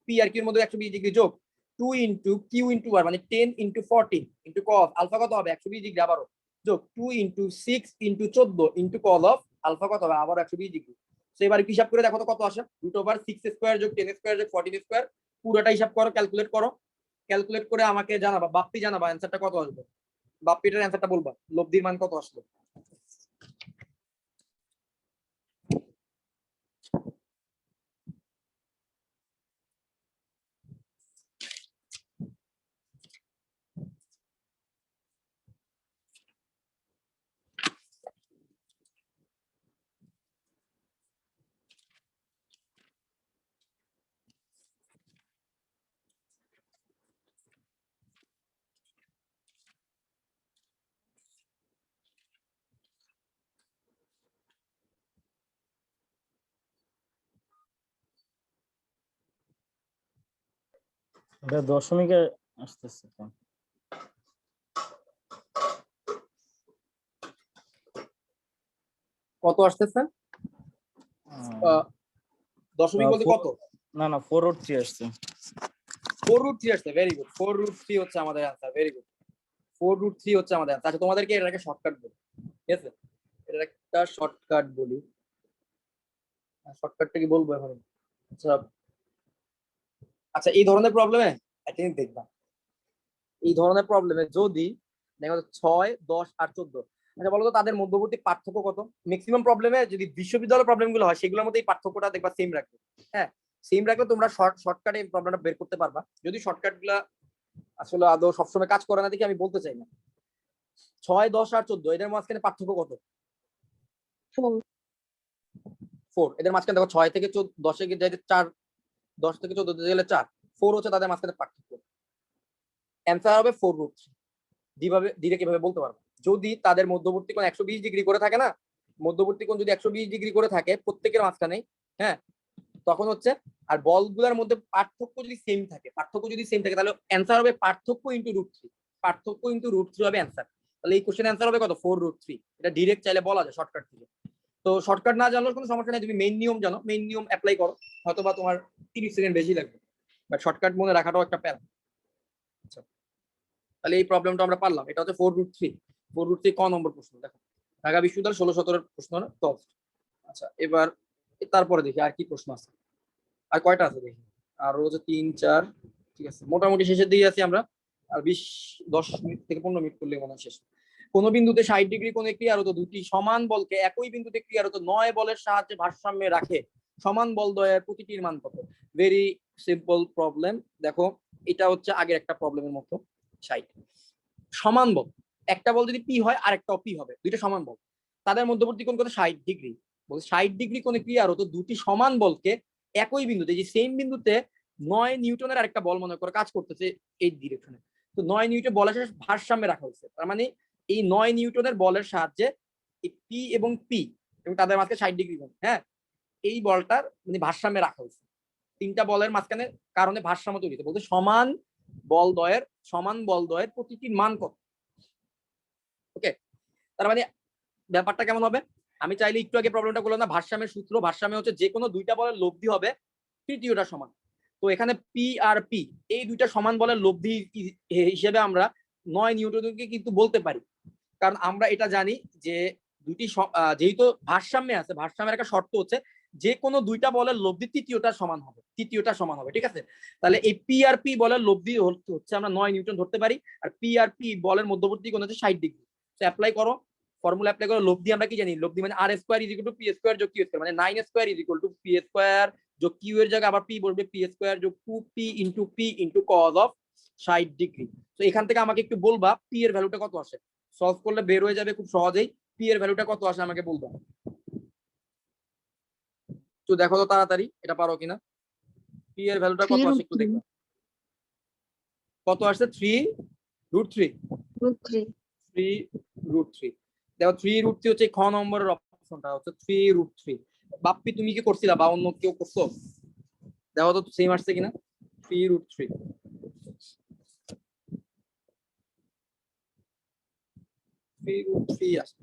পি আর কিউর মধ্যে 120 ডিগ্রি যোগ 2 ইনটু কিউ ইনটু আর মানে 10 ইনটু 14 ইনটু cos আলফা কত হবে 120 ডিগ্রি আবারও যোগ 2 into 6 into 14 into cos of alpha কত হবে আবার 120 ডিগ্রি। তো এবার হিসাব করে দেখো তো কত আসে, রুট ওভার 6 স্কয়ার যোগ 10 স্কয়ার যোগ 14 স্কয়ার, পুরোটা হিসাব করো, ক্যালকুলেট করো, ক্যালকুলেট করে আমাকে জানাবা, বাপ্পি জানাবা অ্যান্সারটা কত আসবে। বাপ্পিটার অ্যান্সারটা বলবা, লব্ধির মান কত আসলো। এটা দশমিকে আসতেছে তো। কত আসতেছে? দশমিক বলতে কত? না না 4/3 আসছে। 4√3 আসছে, ভেরি গুড। 4√3 হচ্ছে আমাদের অ্যান্সার, ভেরি গুড। 4√3 হচ্ছে আমাদের অ্যান্সার। আচ্ছা, তোমাদেরকে এটাকে শর্টকাট বলি, ঠিক আছে? এটা একটা শর্টকাট বলি। শর্টকাটটা কি বলবো এখন? আচ্ছা আচ্ছা, এই ধরনের প্রবলেমে একটা জিনিস দেখবা, এই ধরনের প্রবলেমে যদি দেখো 6, 10 আর 14, আচ্ছা বলো তো তাদের মধ্যবর্তী পার্থক্য কত? ম্যাক্সিমাম প্রবলেমে যদি বিশ্ববিদ্যালয় প্রবলেমগুলো হয় সেগুলোর মধ্যে এই পার্থক্যটা দেখবা সেম রাখবে। হ্যাঁ, সেম রাখলে তোমরা শর্টকাটে এই প্রবলেমটা বের করতে পারবা। যদি শর্টকাট গুলা আসলে আদৌ সবসময় কাজ করে না দেখি আমি বলতে চাই না। 6, 10 আর 14 এদের মাঝখানে পার্থক্য কত? 4 4। এদের মাঝখানে দেখো 6 থেকে 10 এ যাইতে 4, 10 থেকে 14 তে গেলে 4, 4 হচ্ছে তাদের মাঝখানে পার্থক্য। অ্যান্সার হবে 4√3। ডিরেক্ট এভাবে বলতে পারবো। যদি তাদের মধ্যবর্তী কোণ 120 ডিগ্রি করে থাকে না, মধ্যবর্তী কোণ যদি 120 ডিগ্রি করে থাকে প্রত্যেকের মাঝখানে, হ্যাঁ, তখন হচ্ছে আর বলগুলোর মধ্যে পার্থক্য যদি সেম থাকে, তাহলে অ্যান্সার হবে পার্থক্য ইনটু √3। পার্থক্য ইনটু √3 হবে অ্যান্সার। তাহলে এই কোশ্চেন অ্যান্সার হবে কত? 4√3। এটা ডিরেক্ট চাইলে বলা যায় শর্টকাট থেকে। তো শর্টকাট না জানলেও কোনো সমস্যা নেই, তুমি মেইন নিয়ম জানো, মেইন নিয়ম অ্যাপ্লাই করো, হয়তো বা তোমার 30 সেকেন্ড বেশি লাগবে, বাট শর্টকাট মনে রাখাটাও একটা প্যারা। আচ্ছা, তাহলে এই প্রবলেমটা আমরা পারলাম। এটা হচ্ছে 4√3। 4√3 ক নম্বর প্রশ্ন? দেখো, ঢাকা বিশ্ববিদ্যালয় 16-17 প্রশ্ন। আচ্ছা, এবার তারপরে দেখি আর কি প্রশ্ন আছে, আর কয়টা আছে দেখি। আর হচ্ছে 3, 4, ঠিক আছে, মোটামুটি শেষের দিকে আছি আমরা। আর 10 মিনিট থেকে 15 মিনিট করলে মনে হয় শেষ। কোন বিন্দুতে 60 ডিগ্রি কোণে ক্রিয়ারত দুটি সমান বলকে একই বিন্দুতে ক্রিয়ারত 9 বলের সাহায্যে ভারসাম্যে রাখে, সমান বল দ্বয়ের প্রতিটির মান কত? Very simple problem. দেখো, এটা হচ্ছে আগের একটা প্রবলেমের মতো। 60 সমান বল, একটা বল যদি পি হয় আর একটা পি হবে, দুইটা সমান বল, তাদের মধ্যবর্তী কোণ কত? 60 ডিগ্রি। বলছে 60 ডিগ্রি কোণে ক্রিয়ারত দুটি সমান বলকে একই বিন্দুতে, যে সেম বিন্দুতে 9 নিউটনের আরেকটা বল মনে করে কাজ করতেছে এই ডিরেকশনে। তো 9 নিউটন বলের সাথে ভারসাম্যে রাখা হয়েছে। তার মানে এই 9 নিউটনের বলের সাহায্যে এই পি এবং তাদের মাঝখানে 60 ডিগ্রি কোণ, হ্যাঁ, এই বলটার মানে ভারসাম্যে রাখা হয়েছে। তিনটা বলের মাঝখানে কারণে ভারসাম্য তৈরি হয়েছে। বলতে সমান বল দ্বয়ের প্রতিটির মান কত? ওকে, তার মানে ব্যাপারটা কেমন হবে? আমি চাইলে একটু আগে প্রবলেমটা করলাম না, ভারসাম্যের সূত্র। ভারসাম্য হচ্ছে যে কোনো দুইটা বলের লব্ধি হবে তৃতীয়টা সমান। তো এখানে পি আর পি এই দুইটা সমান বলের লব্ধি হিসেবে আমরা 9 নিউটনকে কিন্তু বলতে পারি, কারণ আমরা এটা জানি যে দুটি যেহেতু ভারসাম্যে আছে, ভারসাম্যের একটা শর্ত হচ্ছে যে কোনো দুইটা বলের লব্ধি তৃতীয়টা সমান হবে, ঠিক আছে? তাহলে এই পি আর পি বলের লব্ধি হচ্ছে আমরা 9 নিউটন ধরতে পারি, আর পি আর পি বলের মধ্যবর্তী কোণ হচ্ছে 60 ডিগ্রি। তো অ্যাপ্লাই করো, ফর্মুলা অ্যাপ্লাই করো। লব্ধি আমরা কি জানি? লব্ধি মানে R square is equal to P square যোগ কিউ স্কয়ার, মানে 9 square is equal to P square যোগ কিউ এর জায়গায় আবার পি বলবে পি স্কয়ার যোগ 2p into cos of 60 degree. তো এখান থেকে আমাকে একটু বলবা পি এর ভ্যালুটা কত আসে। সলভ করলে বের হয়ে যাবে খুব সহজেই। পি এর ভ্যালুটা কত আসে আমাকে বলবা। তো দেখো তো তাড়াতাড়ি, এটা পারো কিনা। পি এর ভ্যালুটা কত আসে একটু দেখবা। কত আসছে? 3√3। 3√3। দেখো 3√3 হচ্ছে খ নম্বরের অপশনটা হচ্ছে 3√3। বাপ্পি তুমি কি করছিলা বা অন্য কেউ করছো? দেখো তো সেম আসছে কিনা। 3√3 আসছে।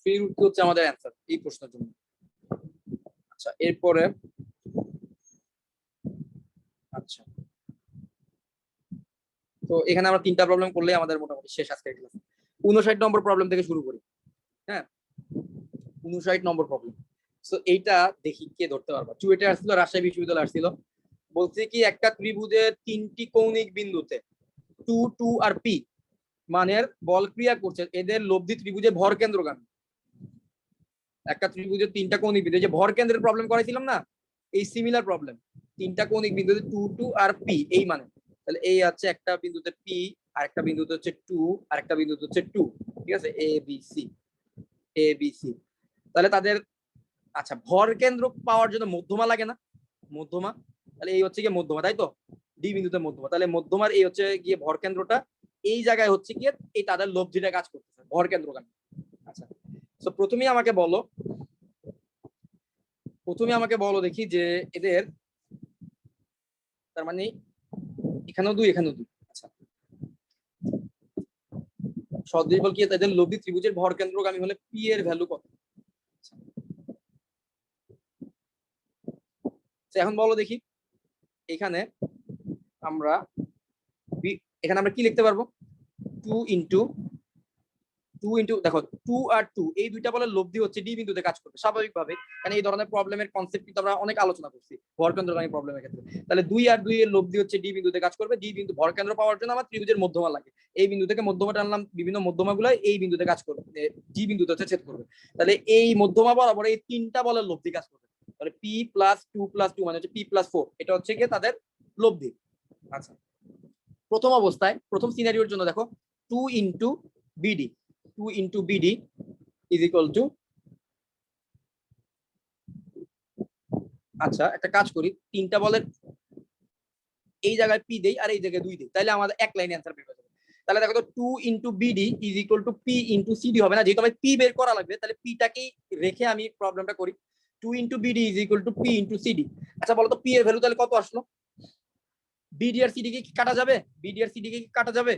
3√3 হচ্ছে আমাদের অ্যান্সার এই প্রশ্নের জন্য। আচ্ছা, এরপরে আচ্ছা, তো এখানে আমরা 3টা প্রবলেম করলে আমাদের মোটামুটি শেষ আজকের ক্লাস। 59 নম্বর প্রবলেম থেকে শুরু করি। হ্যাঁ, 59 নম্বর প্রবলেম। সো এইটা দেখি কে ধরতে পারবা। চুয়েটে আসছিল, রাজশাহী বিশ্ববিদ্যালয় আসছিল। বলছে কি একটা ত্রিভুজের 3টি কৌণিক বিন্দুতে 2, 2 আর পি মানের বল ক্রিয়া করছে, এদের লব্ধি ত্রিভুজের ভর কেন্দ্রগামী। একটা ত্রিভুজের 3টা কৌণিক বিন্দু, যে ভর কেন্দ্রের প্রবলেম করাইছিলাম না, এই সিমিলার প্রবলেম। 3টা কৌণিক বিন্দুতে 2, 2 আর পি এই মানে, তাহলে এই আছে একটা বিন্দুতে পি, আর একটা বিন্দুতে হচ্ছে 2, আর একটা বিন্দুতে হচ্ছে 2, ঠিক আছে, এ বি সি। তাহলে তাদের আচ্ছা ভর কেন্দ্র পাওয়ার জন্য মধ্যমা লাগে না? মধ্যমা, তাহলে এই হচ্ছে গিয়ে মধ্যমা, তাই তো? ডি বিন্দুতে মধ্যমা, তাহলে মধ্যমার এই হচ্ছে গিয়ে ভর কেন্দ্রটা, এই জায়গায় হচ্ছে গিয়ে এই তাদের লব্ধিটা কাজ করতেছে ভর কেন্দ্রগামী। আচ্ছা, তো প্রথমেই আমাকে বলো দেখি যে এদের, তার মানে এখানেও 2 এখানেও 2। আচ্ছা, সদৃশ বল কি তাদের লব্ধি ত্রিভুজের ভর কেন্দ্রগামী হলে পি এর ভ্যালু কত? তো এখন বলো দেখি, এখানে আমরা কি লিখতে পারবো? 2 ইন্টু দেখো 2 আর 2 এই দুইটা বলের লব্ধি হচ্ছে ডি বিন্দুতে কাজ করবে স্বাভাবিকভাবে, কারণ এই ধরনের প্রবলেমের কনসেপ্ট কিন্তু আমরা অনেক আলোচনা করছি ভরকেন্দ্রগামী প্রবলেমের ক্ষেত্রে। তাহলে 2 আর 2 এর লব্ধি হচ্ছে ডি বিন্দুতে কাজ করবে। ডি বিন্দু ভরকেন্দ্র পাওয়ার জন্য আমার ত্রিভুজের মধ্যমা লাগে, এই বিন্দু থেকে মধ্যমা টানলাম, বিভিন্ন মধ্যমাগুলো এই বিন্দুতে কাজ করবে, ডি বিন্দুতে হচ্ছে ছেদ করবে। তাহলে এই মধ্যমা বরাবর এই তিনটা বলের লব্ধি কাজ করবে। তাহলে পি প্লাস 2 প্লাস 2 মানে হচ্ছে পি প্লাস 4, এটা হচ্ছে কি তাদের লব্ধি। আচ্ছা, প্রথম অবস্থায় প্রথম সিনারিওর জন্য দেখো 2 into BD, 2 into BD is equal two, আচ্ছা একটা কাজ করি, তিনটা বলের এই জায়গায় পি দেই আর এই জায়গায় 2 দেই, তাহলে আমাদের এক লাইনে অ্যান্সার বের হয়ে যাবে। তাহলে দেখো তো 2 into BD is equal to P into CD হবে না, যেহেতু আমি পি বের করা লাগবে তাহলে পিটাকেই রেখে আমি প্রবলেমটা করি। 2 into BD is equal to P into CD. আচ্ছা বলো তো পি এর ভ্যালু তাহলে কত আসলো? বিডি আর সিডি কে কি কাটা যাবে? বিডি আর সিডি কে কি কাটা যাবে?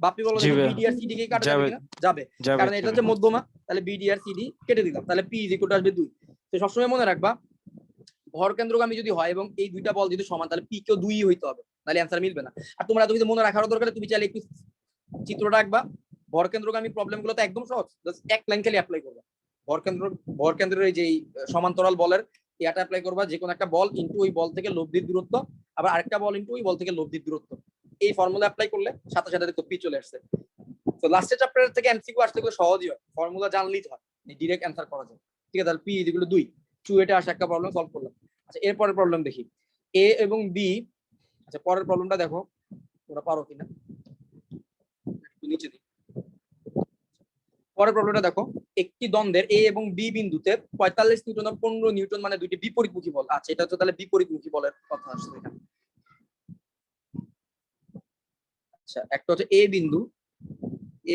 বাপি বলো দেখি, বিডি আর সিডি কে কাটা যাবে কিনা? যাবে, কারণ এটা হচ্ছে মধ্যমা। তাহলে বিডি আর সিডি কেটে দিলাম, তাহলে পি ইজ ইকুয়াল টু আসবে 2। তো সবসময় মনে রাখবা ভর কেন্দ্রগামী যদি হয় এবং এই দুইটা বল যদি সমান তাহলে পি কেও 2ই হইতে হবে, নাহলে অ্যান্সার মিলবে না। আর তোমরা এত কিছু মনে রাখার দরকার তুমি চাইলে একটু চিত্রটা আঁকবা। ভর কেন্দ্রগামী প্রবলেম গুলো তো একদম সহজ, জাস্ট এক লাইন খালি অ্যাপ্লাই করবা। ভর কেন্দ্রের এই যে সমান্তরাল বলের এটা অ্যাপ্লাই করবা, যে কোনো একটা বল ইনটু ওই বল থেকে লব্ধির দূরত্ব, আবার আরেকটা বল ইনটু ওই বল থেকে লব্ধির দূরত্ব, এই ফর্মুলা অ্যাপ্লাই করলে সাথে সাথে দেখো পি চলে আসছে। তো লাস্টের চ্যাপ্টার থেকে এমসিকিউ আসলে এগুলো সহজই হয়, ফর্মুলা জানলেই হয়, ডাইরেক্ট অ্যান্সার করা যায়। ঠিক আছে, তাহলে পি এগুলো 2 এটা আসে একটা প্রবলেম সলভ করলাম। আচ্ছা এরপরের প্রবলেম দেখি, এ এবং বি। আচ্ছা পরের প্রবলেমটা দেখো তোমরা পারো কিনা, একটু নিচে দিই। পরের প্রবলেমটা দেখো, একটি দ্বন্দ্বের এ এবং বি বিন্দুতে 45 নিউটন আর 15 নিউটন মানে দুইটি বিপরীতমুখী বল। আচ্ছা এটা তো তাহলে বিপরীতমুখী বলের কথা আসছে এখানে। আচ্ছা একটা হচ্ছে এ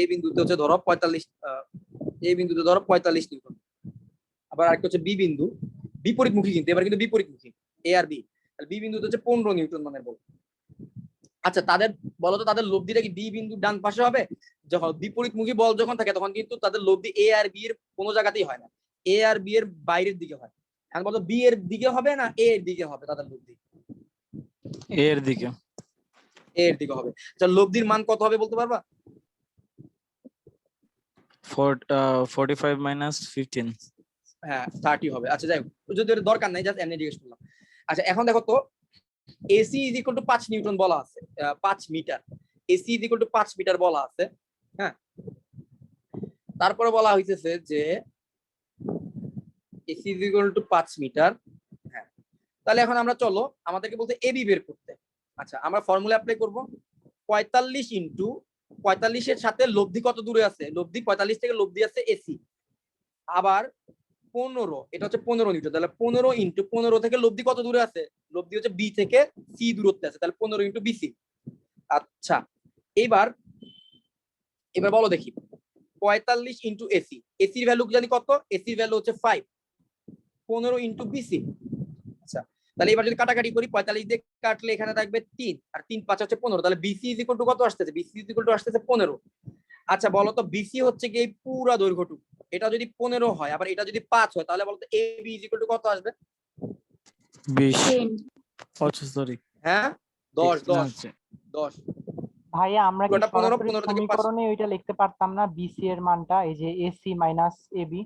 বিন্দুতে হচ্ছে ধরো 45, এ বিন্দুতে ধরো 45 নিউটন, আবার আরেকটা হচ্ছে বি বিন্দু, বিপরীতমুখী কিন্তু এবার কিন্তু বিপরীতমুখী এ আর বি, তাহলে বি বিন্দুতে হচ্ছে 15 নিউটন মানের বল। আচ্ছা তাদের বলতো তাদের লব্ধিটা কি বি বিন্দু ডান পাশে হবে? যখন বিপরীতমুখী বল যখন থাকে তখন কিন্তু তাদের লব্ধি এ আর বি এর কোনো জায়গাতেই হয় না, এ আর বি এর বাইরের দিকে হয়। এখন বলতো বি এর দিকে হবে না এ এর দিকে হবে তাদের লব্ধি? এ এর দিকে। এ এর দিকে হবে। আচ্ছা লব্ধির মান কত হবে বলতে পারবা? 45 মাইনাস 15। হ্যাঁ 30 হবে। আচ্ছা যাই হোক, যদি এর দরকার নাই, জাস্ট এমনি জিজ্ঞেস করলাম। আচ্ছা এখন দেখো তো AC is equal to 5 newton বলা আছে, 5 metre, AC is equal to 5 metre বলা আছে। হ্যাঁ তারপরে বলা হইতেছে যে AC is equal to 5 metre. হ্যাঁ তাহলে এখন আমরা চলো আমাদেরকে বলতে এবি বের করতে। আচ্ছা আমরা ফর্মুলা অ্যাপ্লাই করব, 45 ইনটু 45 এর সাথে লব্ধি কত দূরে আছে, লব্ধি 45 থেকে লব্ধি আছে এসি, আবার 15, এটা হচ্ছে 15 নিউটন, তাহলে 15 ইনটু 15 থেকে লব্ধি কত দূরে আছে, লব্ধি হচ্ছে বি থেকে সি দূরত্বে আছে, তাহলে 15 ইনটু বিসি। আচ্ছা এবার বলো দেখি 45 ইনটু এসি, এসির ভ্যালু জানি কত, এসির ভ্যালু হচ্ছে 5, 15 ইনটু বিসি। আচ্ছা তাহলে এবার যদি কাটাকাটি করি 45 দিয়ে কাটলে এখানে থাকবে 3 আর 3 5 হচ্ছে 15, তাহলে বিসি ইজ ইকুয়াল টু কত আসতেছে, বিসি ইজ ইকুয়াল টু আসতেছে 15। আচ্ছা বলো তো বিসি হচ্ছে কি এই পুরো দৈর্ঘ্যটুকু, এটা যদি 15 হয় আবার এটা যদি 5 হয় তাহলে বলতো এবি ইজ ইকুয়াল টু কত আসবে? 20। 10 আচ্ছা সরি। হ্যাঁ 10 10। ভাইয়া আমরা কি পুরোটা 15, সরাসরি 15 থেকে 5। সমীকরণে ওইটা লিখতে পারতাম না, বিসি এর মানটা এই যে এসি মাইনাস এবি?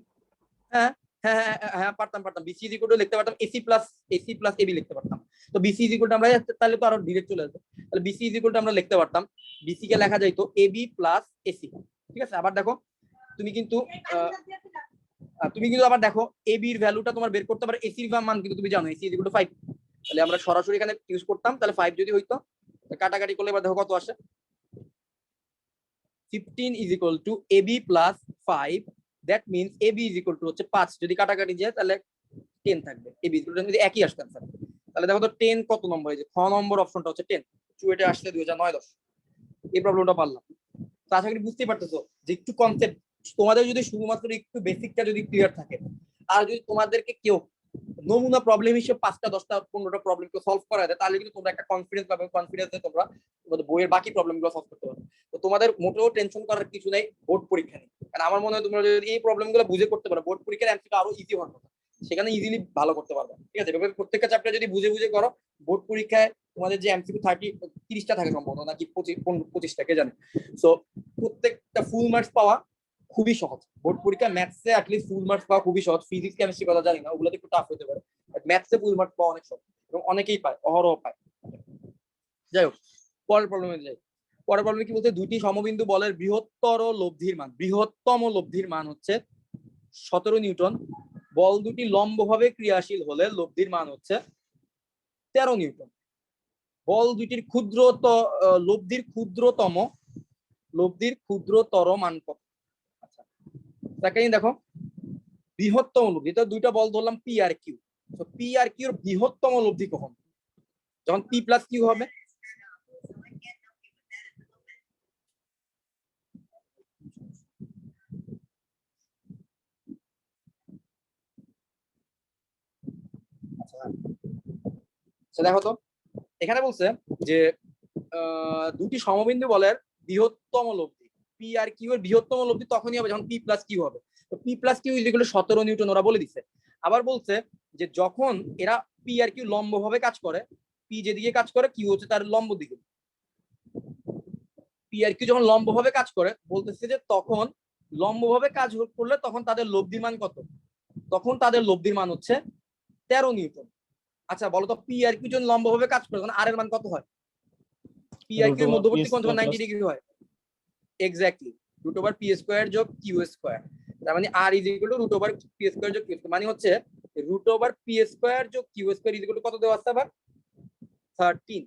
হ্যাঁ হ্যাঁ হ্যাঁ হ্যাঁ পারতাম, বিসি ইজ ইকুয়াল টু লিখতে পারতাম এসি প্লাস এবি লিখতে পারতাম। তো বিসি ইজ ইকুয়াল টু আমরা তাহলে তো আরো ডিরেক্ট চলে আসবে, তাহলে বিসি ইজ ইকুয়াল টু আমরা লিখতে পারতাম, বিসি কে লেখা যাইতো এবি প্লাস এসি। ঠিক আছে, আবার দেখো তুমি কিন্তু আবার দেখো এবি এর ভ্যালুটা তোমার বের করতে পারো, এসির মান কিন্তু তুমি জানো এসি ইজ ইকুয়াল টু 5, তাহলে আমরা সরাসরি এখানে ইউজ করতাম, তাহলে 5 যদি হইতো কাটাকাটি করলে এবার দেখো কত আসে, 15 is equal to AB plus 5, that means AB is equal to হচ্ছে 5, যদি কাটাকাটি যায় তাহলে 10 থাকবে, এবি ইজ ইকুয়াল টু যদি একই আসতো आंसर। তাহলে দেখো তো 10 কত নম্বর, এই যে খ নম্বর অপশনটা হচ্ছে 10, চুয়েটে আসছে 2009-10। এই প্রবলেমটা পারলাম। তো আশা করি বুঝতেই পারতেছো যে একটু কনসেপ্ট তোমাদের যদি শুধুমাত্র একটু বেসিকটা যদি ক্লিয়ার থাকে, আর যদি তোমাদেরকে কেউ নমুনা প্রবলেম হিসেবে 5টা 10টা 15টা প্রবলেমকে সলভ করা যায়, তাহলে কিন্তু তোমরা একটা কনফিডেন্স পাবে, কনফিডেন্সে তোমরা তোমাদের বইয়ের বাকি প্রবলেমগুলো সলভ করতে পারবে। তো তোমাদের মোটেও টেনশন করার কিছু নেই বোর্ড পরীক্ষা নিয়ে, কারণ আমার মনে হয় তোমরা যদি এই প্রবলেমগুলো বুঝে করতে পারো, বোর্ড পরীক্ষার এমসিকিউ আরো ইজি হওয়ার কথা, সেখানে ইজিলি ভালো করতে পারবে। ঠিক আছে, এভাবে প্রত্যেকটা চ্যাপ্টার যদি বুঝে বুঝে করো, বোর্ড পরীক্ষায় তোমাদের যে এমসিকিউ 30টা থাকে সম্ভবত, নাকি 25টা কে জানে। সো প্রত্যেকটা ফুল মার্কস পাওয়া খুবই সহজ। বোর্ড পরীক্ষা ম্যাথসে অ্যাটলিস্ট ফুল মার্কস পাওয়া খুবই সহজ। ফিজিক্স কেমিস্ট্রি কথা জানি না, ওগুলোতে একটু টাফ হতে পারে, বাট ম্যাথসে ফুল মার্কস পাওয়া অনেক সহজ এবং অনেকেই পায়, অহরহ পায়। যাই হোক, পরের প্রবলেমে যাই। পরের প্রবলেমে কি বলতে, দুটি সমবিন্দু বলের বৃহত্তর লব্ধির মান, বৃহত্তম লব্ধির মান হচ্ছে 17 নিউটন। বল দুটি লম্বভাবে ক্রিয়াশীল হলে লব্ধির মান হচ্ছে 13 নিউটন। বল দুটির লব্ধির ক্ষুদ্রতর মান কত? আচ্ছা, সেকেন্ড দেখো, বৃহত্তম লব্ধি, তো দুইটা বল ধরলাম পি আর কিউ। তো পি আর কিউ এর বৃহত্তম লব্ধি কখন? যখন পি প্লাস কিউ হবে। আচ্ছা দেখো তো, এখানে বলছে যে দুটি সমবিন্দু বলের বৃহত্তম লব্ধি, পি আর কিউ এর বৃহত্তম লব্ধি তখনই হবে যখন পি প্লাস কিউ হবে। তো p plus Q is equal to 17 newton ওরা বলে দিচ্ছে। আবার বলছে যে যখন এরা পি আর কিউ লম্বভাবে কাজ করে, পি যেদিকে কাজ করে কিউ হচ্ছে তার লম্ব দিকে, পি আর কিউ যখন লম্বভাবে কাজ করে, বলতেছে যে তখন লম্বভাবে কাজ করলে তখন তাদের লব্ধির মান কত? তখন তাদের লব্ধির মান হচ্ছে 13 নিউটন। আচ্ছা বলো তো, পি আর কিউ যখন লম্বভাবে কাজ করে তখন আর এর মান কত হয়? পি আর কিউ এর মধ্যবর্তী কোণ যখন 90 ডিগ্রি হয়, এক্স্যাক্টলি √p² যোগ q²। তার মানে r is equal two √p² যোগ q², মানে হচ্ছে √p² যোগ q² ইজ ইকুয়াল টু কত দেওয়া আছে আবার? 13।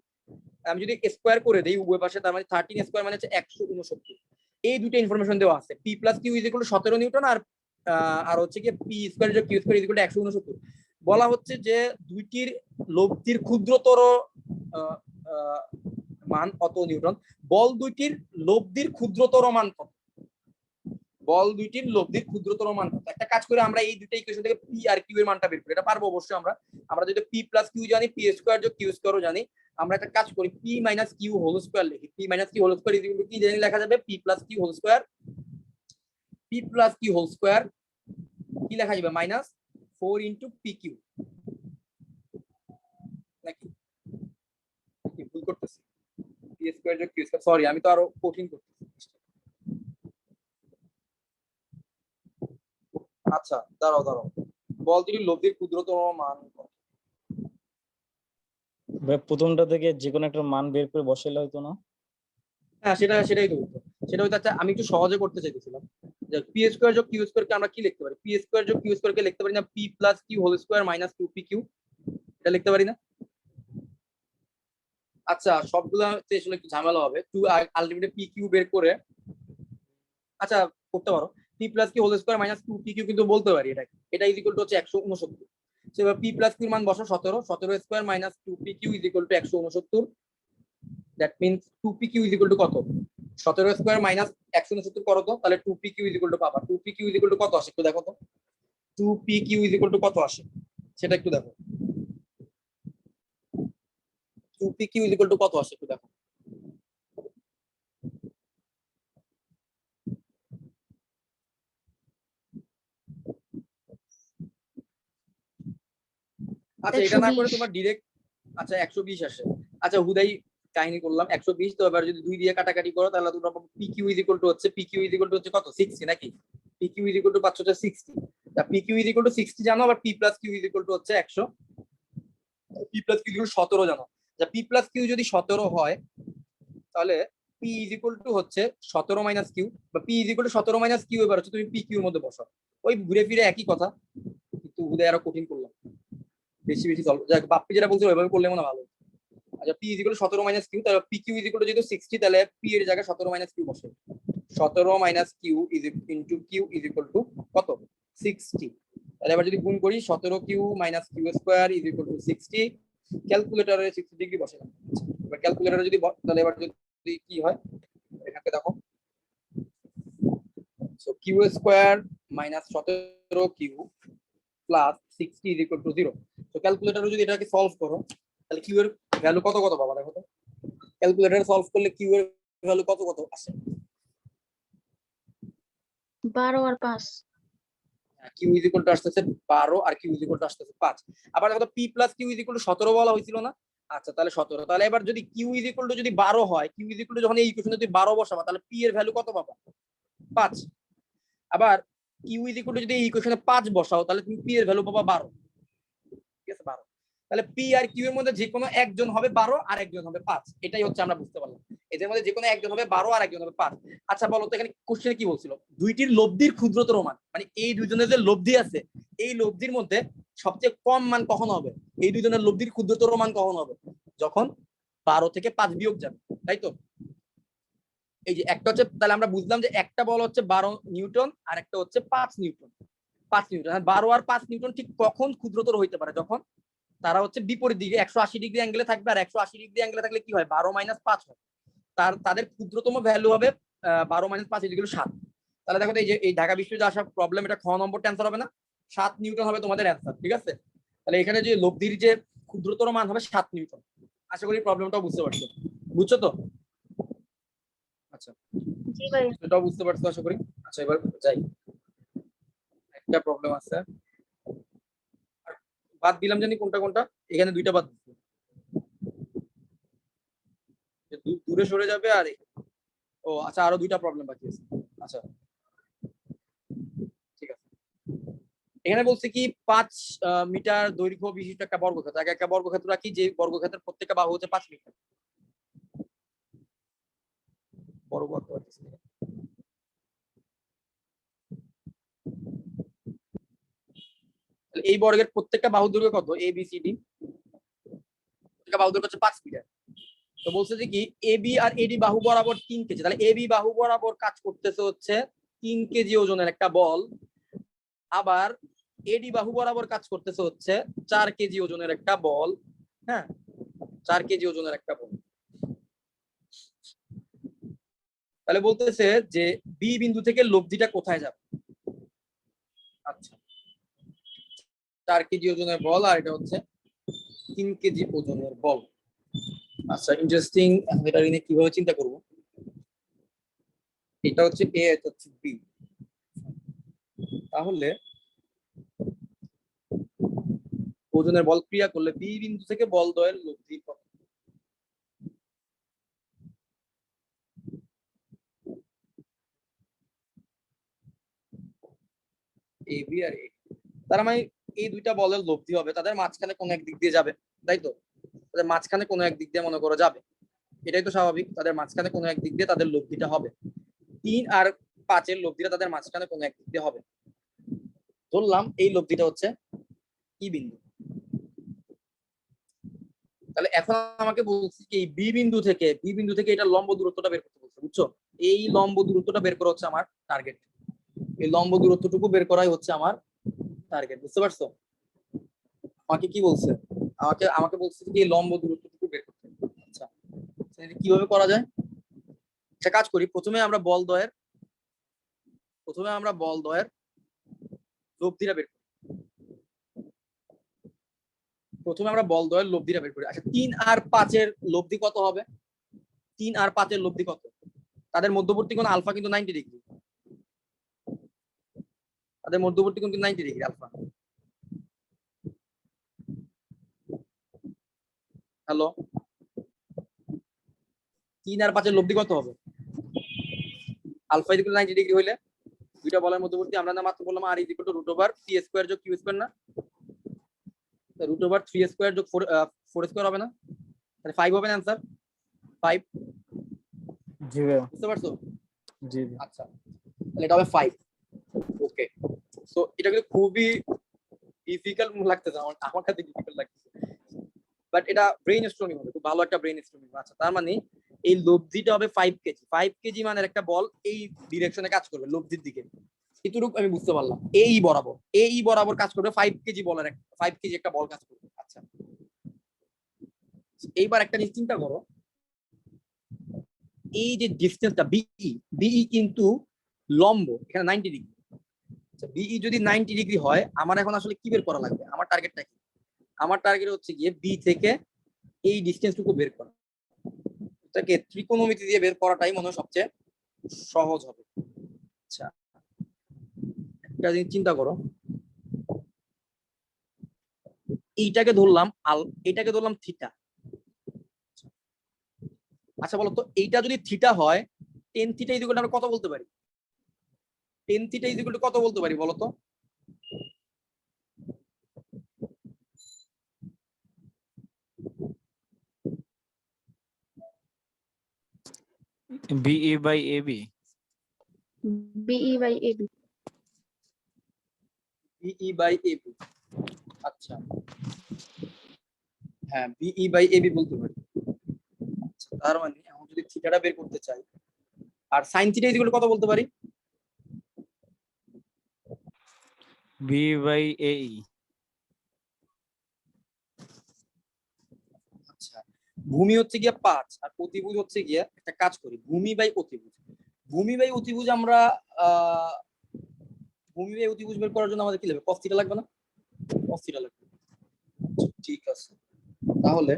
আমি যদি স্কয়ার করে দেই উভয় পাশে, তার মানে 13 স্কয়ার মানে হচ্ছে 169। এই দুটো ইনফরমেশন দেওয়া আছে। p plus Q is equal to 17 newton, আর হচ্ছে কি p² যোগ q² ইজ ইকুয়াল টু 169। বলা হচ্ছে যে দুইটির লব্ধির ক্ষুদ্রতর মান অত নিউটন। বল দুইটির লব্ধির ক্ষুদ্রতর মান কত? বল দুইটির লব্ধির ক্ষুদ্রতর মান কত? একটা কাজ করে আমরা এই দুটো ইকুয়েশন থেকে পি আর কিউ এর মানটা বের করি, এটা পারবো অবশ্যই। আমরা যদি পি প্লাস কিউ জানি, p² যোগ q² জানি, আমরা একটা কাজ করি, p minus q whole square লিখি। p minus q whole square is equal to কি জানি লেখা যাবে? p plus q whole square, কি লেখা যাবে? মাইনাস 4 ইনটু পি কিউ, নাকি ভুল করতেছি? p² যোগ q², সরি আমি তো আরো কঠিন করতেছি। আচ্ছা দাঁড়াও, বল দুটির লব্ধির ক্ষুদ্রতম মান কত? প্রথমটা থেকে যে কোনো একটা মান বের করে বসাইলে হয়তো না? হ্যাঁ সেটাই তো উত্তর। সেটা হয়তো, আচ্ছা আমি একটু সহজে করতে চাইতেছিলাম যে p² যোগ q² কে আমরা কি লিখতে পারি? p² যোগ q² কে লিখতে পারি না p plus q whole square minus 2pq, এটা লিখতে পারি না? আচ্ছা সবগুলো আসলে একটু ঝামেলা হবে, আলটিমেটলি pq বের করে, আচ্ছা করতে পারো p plus q whole square minus 2pq, কিন্তু বলতে পারি এটা ইজ ইকুয়াল টু হচ্ছে 169। সেবার p প্লাস কিউর মান বসো 17 square minus 2pq is equal two 169। That means 2pq is equal to কত? 17 স্কয়ার মাইনাস 169 করো তো, তাহলে 2pq ইজ ইকুয়াল টু পাবা। 2pq ইজ ইকুয়াল টু কত আসে একটু দেখো তো, 2pq ইজ ইকুয়াল টু কত আসে সেটা একটু দেখো। 2pq ইজ ইকুয়াল টু কত আসে একটু দেখো। আচ্ছা এটা না করে 120। তোমার ডিরেক্ট, আচ্ছা 120 আসে। আচ্ছা হুদাই কাহিনী করলাম 120, তো এবার যদি 2 দিয়ে কাটাকাটি করো তাহলে তোমরা পাবো pq ইজ ইকুয়াল টু হচ্ছে কত? 60 নাকি? pq ইজ ইকুয়াল টু পাচ্ছ 60। তা pq ইজ ইকুয়াল টু 60 জানো, আবার p plus Q is equal to হচ্ছে 100, p প্লাস কিউ 17 জানো। যা p প্লাস কিউ যদি 17 হয়, তাহলে p ইজ ইকুয়াল টু হচ্ছে 17 মাইনাস কিউ, বা p is equal to 17 minus q. এবার হচ্ছে তুমি p কিউ এর মধ্যে বসাও, ওই ঘুরে ফিরে একই কথা, কিন্তু হুদাই আরো কঠিন করলাম, বেশি সলভ। যাক বাপ্পি যেটা বলছে ওইভাবে করলে মনে ভালো। আচ্ছা p is equal to 17 minus q, তাহলে pq ইজ ইকুয়াল টু যেহেতু 60, তাহলে p এর জায়গায় 17 মাইনাস কিউ বসে। 17 minus q is into q is equal to কত? 60। তাহলে এবার যদি গুণ করি 17q minus q² is equal to 60, ক্যালকুলেটরে 60 ডিগ্রি বসে। এবার ক্যালকুলেটরে যদি তাহলে এবার যদি কি হয় এখানে দেখো, so q² minus 17q plus 60 is equal two 0। তো ক্যালকুলেটরে যদি এটাকে সলভ করো তাহলে কিউ এর ভ্যালু কত কত পাবা দেখো তো। ক্যালকুলেটরে সলভ করলে কিউ এর ভ্যালু কত কত আসে? 12 আর 5। কিউ ইজ ইকুয়াল টু আসতেছে 12 আর কিউ ইজ ইকুয়াল টু আসতেছে 5। আবার দেখো P plus Q is equal to 17 বলা হয়েছিল না? আচ্ছা তাহলে 17। তাহলে এবার যদি কিউ ইজ ইকুয়াল টু যদি 12 হয়, কিউ ইজ ইকুয়াল টু যখন এই ইকুয়েশনে যদি 12 বসাবা তাহলে পি এর ভ্যালু কত পাবা? 5। আবার কিউ ইজ ইকুয়াল টু যদি এই ইকুয়েশনে 5 বসাও তাহলে তুমি পি এর ভ্যালু পাবা 12। ঠিক আছে 12। তাহলে পি আর কিউ এর মধ্যে যে কোনো একজন হবে 12 আর একজন হবে 5। এটাই হচ্ছে আমরা বুঝতে পারলাম, এদের মধ্যে যে কোনো একজন হবে 12 আর একজন হবে 5। আচ্ছা বলো তো এখানে কোশ্চেনে কি বলছিল? দুইটির লব্ধির ক্ষুদ্রতর মান, মানে এই দুইজনের যে লব্ধি আছে এই লব্ধির মধ্যে সবচেয়ে কম মান কখন হবে? এই দুইজনের লব্ধির ক্ষুদ্রতর মান কখন হবে? যখন 12 থেকে 5 বিয়োগ যাবে, তাই তো? এই যে একটা হচ্ছে, তাহলে আমরা বুঝলাম যে একটা বল হচ্ছে 12 নিউটন আর একটা হচ্ছে 5 নিউটন। 5 নিউটন, 12 আর 5 নিউটন ঠিক কখন ক্ষুদ্রতর হইতে পারে? যখন তারা হচ্ছে বিপরীত দিকে 180 ডিগ্রি অ্যাঙ্গেলে থাকবে, আর 180 ডিগ্রি অ্যাঙ্গেলে থাকলে কি হয়? 12 মাইনাস 5 হয়। তাদের ক্ষুদ্রতম ভ্যালু হবে 12 মাইনাস 5 ইকুয়াল 7। তাহলে দেখো এই যে এই ঢাকা বিশ্ববিদ্যালয়ে আসা প্রবলেম, এটা খ নম্বরটা অ্যান্সার হবে না? 7 নিউটন হবে তোমাদের অ্যান্সার। ঠিক আছে, তাহলে এখানে যে লব্ধির যে ক্ষুদ্রতর মান হবে 7 নিউটন। আশা করি প্রবলেমটাও বুঝতে পারছো, বুঝছো তো? আচ্ছা জি ভাই। এটাও বুঝতে পারছো আশা করি। আচ্ছা এবার যাই, একটা প্রবলেম আছে বাদ দিলাম জানি কোনটা কোনটা, এখানে দুইটা বাদ দিচ্ছি, দূরে সরে যাবে। আর ও আচ্ছা আরো দুইটা প্রবলেম বাকি আছে। আচ্ছা ঠিক আছে, এখানে বলছে কি 5 মিটার দৈর্ঘ্য বিশিষ্ট একটা বর্গক্ষেত্র। আগে একটা বর্গক্ষেত্র রাখি, যে বর্গক্ষেত্রের প্রত্যেকটা বাহু হচ্ছে 5 মিটার। বড় বর্গ আছে। এই বর্গের প্রত্যেকটা বাহু দৈর্ঘ্য কত? এ বি সি ডি, প্রত্যেকটা বাহু দৈর্ঘ্য হচ্ছে 5 মিটার। তো বলছে যে কি এ বি আর এডি বাহু বরাবর 3 কেজি। তাহলে এ বি বাহু বরাবর কাজ করতেছে হচ্ছে 3 কেজি ওজনের একটা বল, আবার এডি বাহু বরাবর কাজ করতেছে হচ্ছে 4 কেজি ওজনের একটা বল। হ্যাঁ 4 কেজি ওজনের একটা বল। তাহলে বলতেছে যে বি বিন্দু থেকে লব্ধিটা কোথায় যাবে? আচ্ছা 4 কেজি ওজনের বল আর এটা হচ্ছে 3 কেজি ওজনের বল। আচ্ছা ইন্টারেস্টিং, এটা নিয়ে কিভাবে চিন্তা করব? এটা হচ্ছে এ, এটা হচ্ছে বি। তাহলে ওজনের বল ক্রিয়া করলে বি বিন্দু থেকে বল দ্বয়ের লব্ধি কত? এ বি আর এ, তার মানে এই দুইটা বলের লব্ধি হবে, তাদের মাঝখানে কোন এক দিক দিয়ে যাবে, তাই তো? তাদের মাঝখানে কোনো এক দিক দিয়ে মনে করো যাবে, এটাই তো স্বাভাবিক। তাদের মাঝখানে কোনো এক দিক দিয়ে তাদের লব্ধিটা হবে। 3 আর 5 এর লব্ধিটা তাদের মাঝখানে কোনো এক দিক দিয়ে হবে। ধরলাম এই লব্ধিটা হচ্ছে ই বিন্দু। তাহলে এখন আমাকে বলছি কি বি বিন্দু থেকে এটা লম্ব দূরত্বটা বের করতে বলছে, বুঝছো? এই লম্ব দূরত্বটা বের করা হচ্ছে আমার টার্গেট। এই লম্ব দূরত্বটুকু বের করাই হচ্ছে আমার টার্গেট, বুঝতে পারছো? আমাকে কি বলছে? আমাকে বলছে কি এই লম্ব দূরত্বটুকু বের করতে। আচ্ছা এটা কিভাবে করা যায়? একটা কাজ করি, প্রথমে আমরা বল দ্বয়ের লব্ধিটা বের করি। আচ্ছা 3 আর 5 এর লব্ধি কত হবে? 3 আর 5 এর লব্ধি কত? তাদের মধ্যবর্তী কোণ আলফা কিন্তু 90 ডিগ্রি। আলফা। হ্যালো, 3 আর 5 এর লব্ধি কত হবে? আলফা ইকুয়াল 90 ডিগ্রি হইলে দুইটা বলের মধ্যবর্তী আমরা না মাত্র বললাম R equal to root over 3 square যোগ কিউ স্কয়ার না? রুট ওভার 3 স্কয়ার যোগ 4 স্কয়ার হবে না? তাহলে 5 হবে না आंसर? 5। জি ভাইয়া। বুঝতে পারছো? জি আচ্ছা তাহলে এটা হবে 5। ওকে, সো এটা কিন্তু খুবই ডিফিকাল্ট লাগতেছে আমার কাছে ডিফিকাল্ট লাগতেছে, বাট এটা ব্রেইন স্টর্মিং হবে, খুব ভালো একটা ব্রেইন স্টর্মিং। আচ্ছা তার মানে এই লব্ধিটা হবে 5 কেজি। 5 কেজি মানে একটা বল এই ডিরেকশনে কাজ করবে লব্ধির দিকে, এটুকু আমি বুঝতে পারলাম। এই বরাবর কাজ করবে 5 কেজি বলের 5 কেজি একটা বল কাজ করবে। আচ্ছা এইবার একটা জিনিস চিন্তা করো, এই যে ডিসটেন্সটা বিই কিন্তু লম্ব এখানে 90 ডিগ্রি, আচ্ছা বিই যদি 90 ডিগ্রি হয় আমার এখন আসলে কি বের করা লাগবে, আমার টার্গেটটা কি? আমার টার্গেট হচ্ছে গিয়ে বি থেকে এই ডিসটেন্সটুকু বের করা। এটাকে ত্রিকোণমিতি দিয়ে বের করাটাই মনে হয় সবচেয়ে সহজ হবে। আচ্ছা একটা জিনিস চিন্তা করো, এইটাকে ধরলাম এইটাকে ধরলাম থিটা। আচ্ছা বলো তো এইটা যদি থিটা হয়, টেন থিটা ইকুয়াল আমরা কত বলতে পারি? টেন থিটা ইকুয়াল কত বলতে পারি বলো তো? BE by AB. BE by AB. BE by AB. আচ্ছা হ্যাঁ বিই বাই এবি বলতে পারি। আচ্ছা তার মানে এখন যদি থিটাটা বের করতে চাই, আর সাইন থিটা ইকুয়াল কত বলতে পারি? বি বাই এই। আচ্ছা ভূমি হচ্ছে গিয়া 5 আর অতিভুজ হচ্ছে গিয়া, একটা কাজ করি ভূমি বাই অতিভুজ। ভূমি বাই অতিভুজ আমরা ভূমি বাই অতিভুজ বের করার জন্য আমাদের কি লাগবে? cos থিটা লাগবে না? cos থিটা লাগবে। আচ্ছা, ঠিক আছে তাহলে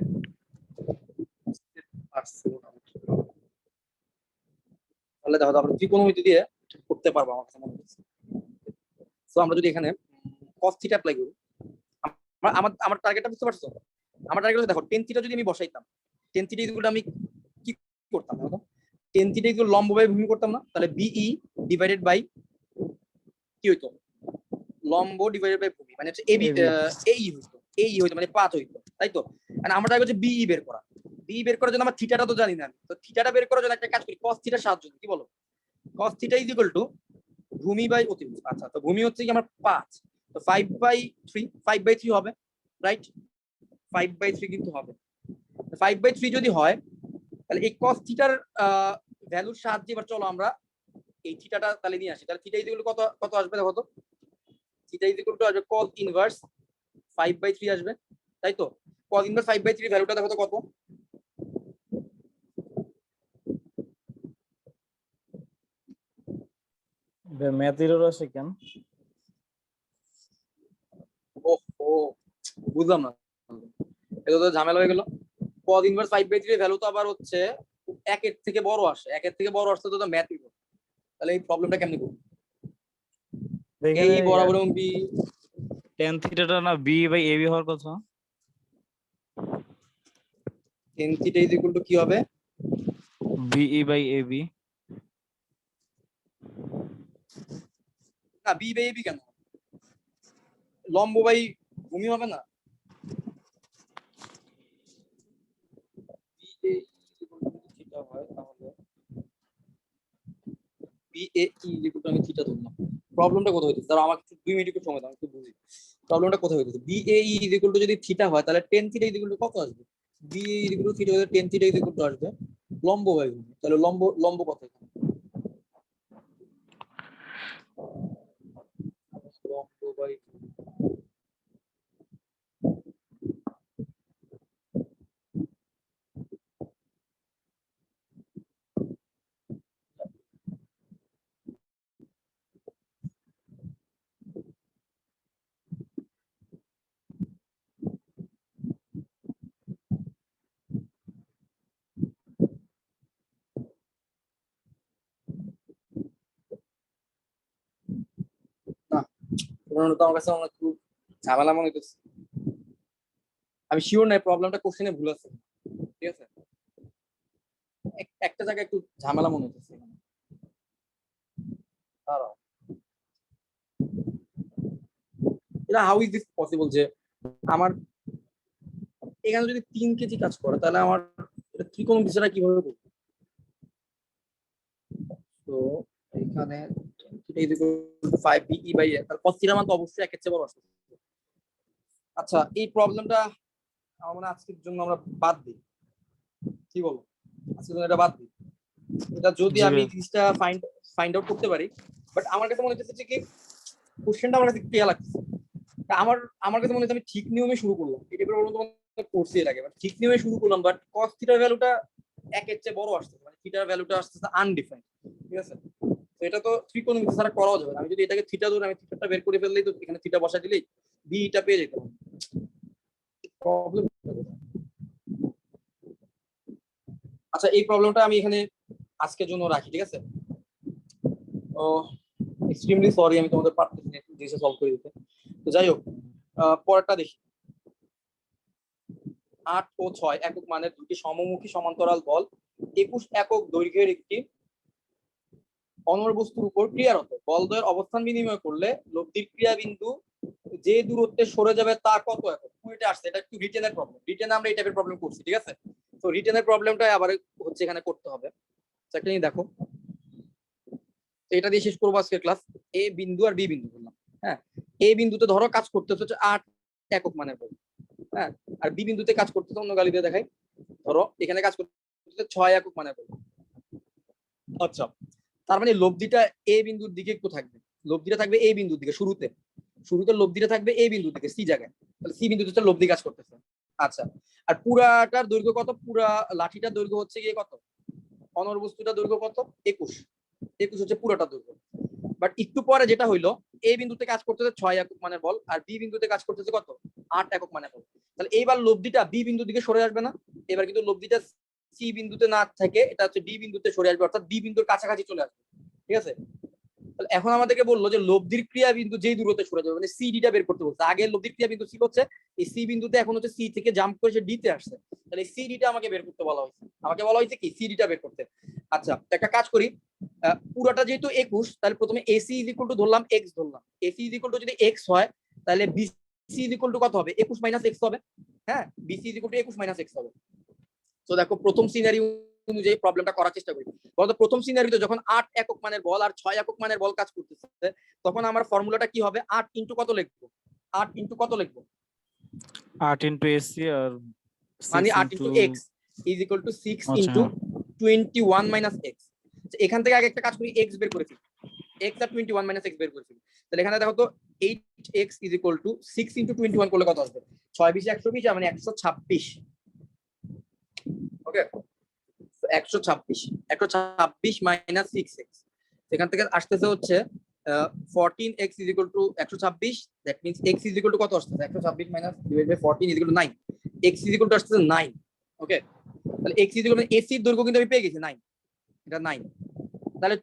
তাহলে দেখো আমরা ত্রিকোণমিতি দিয়ে করতে পারবো আমার কাছে মনে হচ্ছে। তো আমরা যদি এখানে cos থিটা অ্যাপ্লাই করি, আমার আমার টার্গেটটা বুঝতে পারছো? আমার টার্গেট হচ্ছে দেখো টেন থিটা যদি আমি বসাইতাম, টেন থিটা ইকুয়াল আমি কি করতাম দেখো, টেন থিটা ইকুয়াল লম্ব বাই ভূমি করতাম না, তাহলে বিই ডিভাইডেড বাই কি হইতো? লম্ব ডিভাইডেড বাই ভূমি, মানে হচ্ছে এবি AB। এই হইতো মানে 5 হইতো, তাই তো? আর আমার টার্গেট হচ্ছে বিই বের করা। বিই বের করার জন্য আমার থিটাটা তো জানি না আমি, তো থিটাটা বের করার জন্য একটা কাজ করি cos থিটার সাহায্য নিই। কি বলো? cos theta is equal two ভূমি বাই অতিভুজ। আচ্ছা তো ভূমি হচ্ছে কি আমার 5, তো 5/3 হবে, রাইট? 5/3 কিন্তু হবে। 5/3 যদি হয় তাহলে এই cos থিটার ভ্যালুর সাহায্যে এবার চলো আমরা এই থিটাটা তাহলে নিয়ে আসি। তাহলে থিটা ইকুয়াল কত কত আসবে দেখো তো? থিটা ইকুয়াল টু আসবে cos ইনভার্স 5/3 আসবে, তাই তো? cos ইনভার্স 5/3 ভ্যালুটা দেখো তো কত? ম্যাথ এরর আসে কেন? ওহো বুঝলাম না, এটা তো ঝামেলা হয়ে গেল। cos ইনভার্স 5/3 ভ্যালু তো আবার হচ্ছে 1 এর থেকে বড় আসে, 1 এর থেকে বড় আসলে তো ম্যাথ হইব। তাহলে এই প্রবলেমটা কেমনে করব? এখানে এই বরাবর এবং বি টেন থিটাটা না বি বাই এবি হওয়ার কথা। Tan theta is equal to কি হবে? BE by AB. না বি বাই বি কেন? লম্ব বাই ভূমি হবে না? BAE যদি থিটা হয় তাহলে BAE আমি থিটা ধরলাম। প্রবলেমটা কোথায় হইতেছে? তাহলে আমাকে 2 মিনিট একটু সময় দাও, একটু বুঝি প্রবলেমটা কোথায় হইতেছে। BAE যদি থিটা হয় তাহলে টেন থিটা কত আসবে? BAE থিটা হলে টেন থিটা আসবে লম্ব বাই ভূমি। তাহলে লম্ব কত এখানে? লম্ব বাই না, প্রবলেমটা তো আমার কাছে অনেক খুব ঝামেলা মনে হইতেছে। আমি শিওর নাই প্রবলেমটা কোশ্চেনে ভুল আছে, ঠিক আছে? একটা জায়গায় একটু ঝামেলা মনে হইতেছে এখানে। দাঁড়াও, এটা হাউ ইজ দিস পসিবল যে আমার এখানে যদি 3 কেজি কাজ করে তাহলে আমার এটা ত্রিকোণমিতি ছাড়া কিভাবে করবো? তো এখানে 5 BE বাই A, তার cos থিটার মান তো অবশ্যই 1 এর চেয়ে বড় আসবে। আচ্ছা এই প্রবলেমটা আমার মনে হয় আজকের জন্য আমরা বাদ দিই, কি বলো? আজকের জন্য এটা বাদ দিই। এটা যদি জি আমি ভাই। জিনিসটা ফাইন্ড আউট করতে পারি, বাট আমার কাছে মনে হচ্ছে যে কি কোশ্চেনটা আমার কাছে ক্লিয়ার লাগছে। তা আমার কাছে মনে হচ্ছে আমি ঠিক নিয়মে শুরু করলাম, এটা প্রবলেম তোমার কোর্সে এর আগে, বাট ঠিক নিয়মে শুরু করলাম, বাট cos থিটার ভ্যালুটা 1 এর চেয়ে বড় আসছে, মানে থিটার ভ্যালুটা আসছে আনডিফাইন্ড, ঠিক আছে? তো এটা তো ত্রিকোণমিতি ছাড়া করাও যাবে না। আমি যদি এটাকে থিটা ধরে আমি থিটাটা বের করে ফেললেই তো এখানে থিটা বসা দিলেই বিটা পেয়ে যেতাম। প্রবলেম। আচ্ছা এই প্রবলেমটা আমি এখানে আজকের জন্য রাখি, ঠিক আছে? ও এক্সট্রিমলি সরি, আমি তোমাদের পারতেছি না জিনিসটা সলভ করে দিতে। তো যাই হোক, পরেরটা দেখি। 8 ও 6 একক মানের দুটি সমমুখী সমান্তরাল বল 21 একক দৈর্ঘ্যের একটি অনড় বস্তুর উপর ক্রিয়ারত। বলদ্বয়ের অবস্থান বিনিময় করলে লব্ধির ক্রিয়া বিন্দু যে দূরত্বে সরে যাবে তা কত একক? এটা আসছে, এটা একটু রিটেনের প্রবলেম। রিটেনে আমরা এই টাইপের প্রবলেম করছি, ঠিক আছে? তো রিটেনের প্রবলেমটা আবার হচ্ছে এখানে করতে হবে। একটা নিয়ে দেখো, এটা দিয়ে শেষ করবো আজকের ক্লাস। এ বিন্দু আর বি বিন্দু বললাম, হ্যাঁ। এ বিন্দুতে ধরো কাজ করতেছে হচ্ছে 8 একক মানের বল, হ্যাঁ। আর বি বিন্দুতে কাজ করতেছে, অন্য গালি দিয়ে দেখাই, ধরো এখানে কাজ করতেছে 6 একক মানের বল। আচ্ছা, তার মানে লব্ধিটা এ বিন্দুর দিকে একটু থাকবে, লব্ধিটা থাকবে এ বিন্দুর দিকে, শুরুতে লব্ধিটা থাকবে এ বিন্দুর দিকে, সি জায়গায়, তাহলে সি বিন্দুতে লব্ধি কাজ করতেছে। আচ্ছা, আর পুরাটার দৈর্ঘ্য কত? পুরা লাঠিটার দৈর্ঘ্য হচ্ছে গিয়ে কত? অনড় বস্তুটার দৈর্ঘ্য কত? 21 হচ্ছে পুরোটা দৈর্ঘ্য। বাট একটু পরে যেটা হইলো, এ বিন্দুতে কাজ করতেছে 6 একক মানের বল, আর বি বিন্দুতে কাজ করতেছে কত? 8 একক মানের বল। তাহলে এইবার লব্ধিটা বি বিন্দুর দিকে সরে আসবে না? এবার কিন্তু লব্ধিটা সি বিন্দুতে না থেকে এটা হচ্ছে ডি বিন্দুতে সরে আসবে, অর্থাৎ বি বিন্দুর কাছাকাছি চলে আসবে, ঠিক আছে? তাহলে এখন আমাদেরকে বললো যে লব্ধির ক্রিয়া বিন্দু যেই দূরত্বে সরে যাবে, মানে সিডিটা বের করতে বলছে। আগে লব্ধির ক্রিয়া বিন্দু সি হচ্ছে, এই সি বিন্দুতে এখন হচ্ছে সি থেকে জাম্প করে সে ডি তে আসছে, তাহলে সিডিটা আমাকে বের করতে বলা হয়েছে। আমাকে বলা হয়েছে কি? সিডিটা বের করতে। আচ্ছা, একটা কাজ করি, পুরোটা যেহেতু 21, তাহলে প্রথমে এসি ইজ ইকুয়াল টু ধরলাম এক্স ধরলাম। এসি ইজ ইকুয়াল টু যদি এক্স হয়, তাহলে বিসি ইজ ইকুয়াল টু কত হবে? 21 মাইনাস এক্স হবে, হ্যাঁ। BC is equal to 21 minus x হবে। তো দেখো প্রথম সিনারি অনুযায়ী প্রবলেমটা করার চেষ্টা করি। বলতো প্রথম সিনারিতে যখন 8 একক মানের বল আর 6 একক মানের বল কাজ করতেছে, তখন আমার ফর্মুলাটা কি হবে? 8 ইনটু কত লিখবো? 8 ইনটু কত লিখবো? 8 ইনটু এসি আর মানে 6 8 into x is equal two 6 আচ্ছা, ইনটু 21 মাইনাস এক্স। এখান থেকে আগে একটা কাজ করি, এক্স বের করেছি, এক্স আর 21 মাইনাস এক্স বের করেছি। তাহলে এখানে দেখো তো 8x is equal two 6 into 21 করলে কত আসবে? 6 20 120, মানে 126। ওকে, 126 মাইনাস 6x, এখান থেকে আসতেছে হচ্ছে 14x is equal to 126। That means x is equal to কত আসতেছে? 126 minus divide by 14 is equal to 9। x is equal to আসতেছে 9। ওকে, তাহলে x is equal to AC এর দৈর্ঘ্য কিন্তু আমি পেয়ে গেছি 9, এটা 9। তাহলে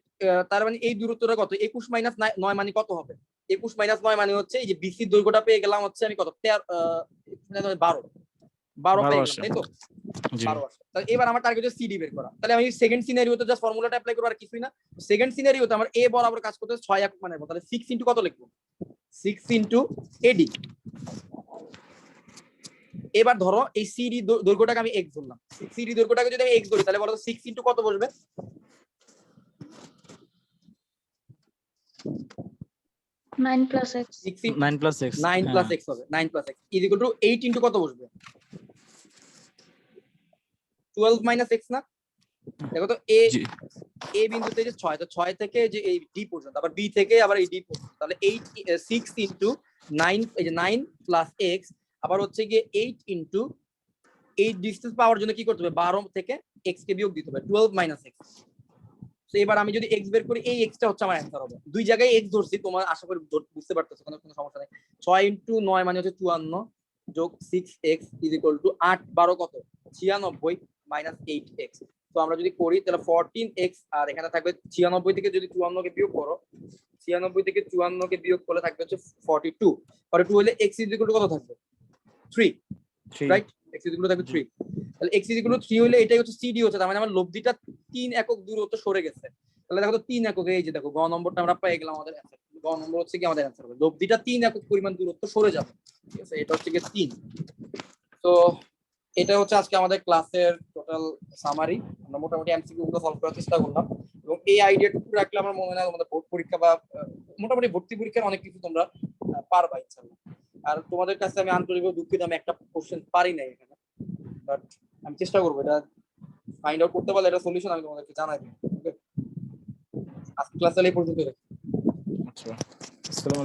তার মানে এই দূরত্বটা কত? 21 মাইনাস 9 মানে কত হবে? 21 মাইনাস 9 মানে হচ্ছে এই যে বিসি দৈর্ঘ্যটা পেয়ে গেলাম হচ্ছে আমি কত? 12 পেয়ে গেলাম, তাই তো? 12 আসে। তাহলে এবার আমার টার্গেট হচ্ছে সিডি বের করা। তাহলে আমি সেকেন্ড সিনারিওতে জাস্ট ফর্মুলাটা অ্যাপ্লাই করব, আর কিছুই না। সেকেন্ড সিনারিওতে আমার এ বরাবর কাজ করতে 6 একক মানের বল, তাহলে 6 ইনটু কত লিখবো? 6 ইনটু এডি। এবার ধরো এই সিডি দৈর্ঘ্যটাকে আমি এক্স ধরলাম, সিডি দৈর্ঘ্যটাকে যদি আমি এক্স ধরি, তাহলে বলো তো 6 ইনটু কত বসবে? 9 plus x 9 plus x 9 plus x হবে, 9 plus x is equal two 8 into কত বসবে? 12 মাইনাস এক্স না? দেখো তো এ বিন্দুতে যে 6, তো 6 থেকে যে এই ডি পর্যন্ত, আবার বি থেকে আবার এই ডি পর্যন্ত, তাহলে 6 ইনটু 9, এই যে 9 প্লাস এক্স, আবার হচ্ছে গিয়ে 8 ইনটু এই ডিসটেন্স পাওয়ার জন্য কি করতে হবে? 12 থেকে এক্স কে বিয়োগ দিতে হবে, 12 মাইনাস এক্স। তো এবার আমি যদি এক্স বের করি, এই এক্সটা হচ্ছে আমার অ্যান্সার হবে। দুই জায়গায় এক্স ধরছি, তোমার আশা করি বুঝতে পারতেছো, কোনো সমস্যা নেই। 6 ইনটু 9 মানে হচ্ছে 54 যোগ 6x ইজ ইকুয়াল টু 8 12 কত? 96 মাইনাস 8x। তো আমরা যদি করি তাহলে 14x, আর এখানে থাকবে 96 থেকে যদি 54 কে বিয়োগ করো, 96 থেকে 54 কে বিয়োগ করলে থাকবে হচ্ছে 42। 42 হলে x ইজ ইকুয়াল টু কত থাকবে? 3, right? x is equal two থাকবে 3। তাহলে x ইজ ইকুয়াল টু 3 হলে এটাই হচ্ছে সিডি হচ্ছে, তার মানে আমার লব্ধিটা 3 একক দূরত্ব সরে গেছে। তাহলে দেখো তো 3 একক, এই যে দেখো গ নম্বরটা আমরা পেয়ে গেলাম, আমাদের অ্যানসার। গ নম্বর হচ্ছে কি আমাদের অ্যানসার হবে, লব্ধিটা 3 একক পরিমাণ দূরত্ব সরে যাবে, ঠিক আছে? এটা হচ্ছে কি 3। তো এটা হচ্ছে আজকে আমাদের ক্লাসের টোটাল সামারি। আমরা মোটামুটি এমসিকিউ গুলো সলভ করার চেষ্টা করলাম, এবং এই আইডিয়াটুকু রাখলে আমার মনে হয় আমাদের বোর্ড পরীক্ষা বা মোটামুটি ভর্তি পরীক্ষার অনেক কিছু তোমরা পারবা ইনশাআল্লাহ। আর তোমাদের কাছে আমি আন্তরিকভাবে দুঃখিত, আমি একটা কোশ্চেন পারি নাই এখানে, বাট আমি চেষ্টা করবো এটা ফাইন্ড আউট করতে পারলে এটা সলিউশন আমি তোমাদেরকে জানাই দেব। ওকে, আজকে ক্লাস এই পর্যন্ত। আচ্ছা, আসসালামু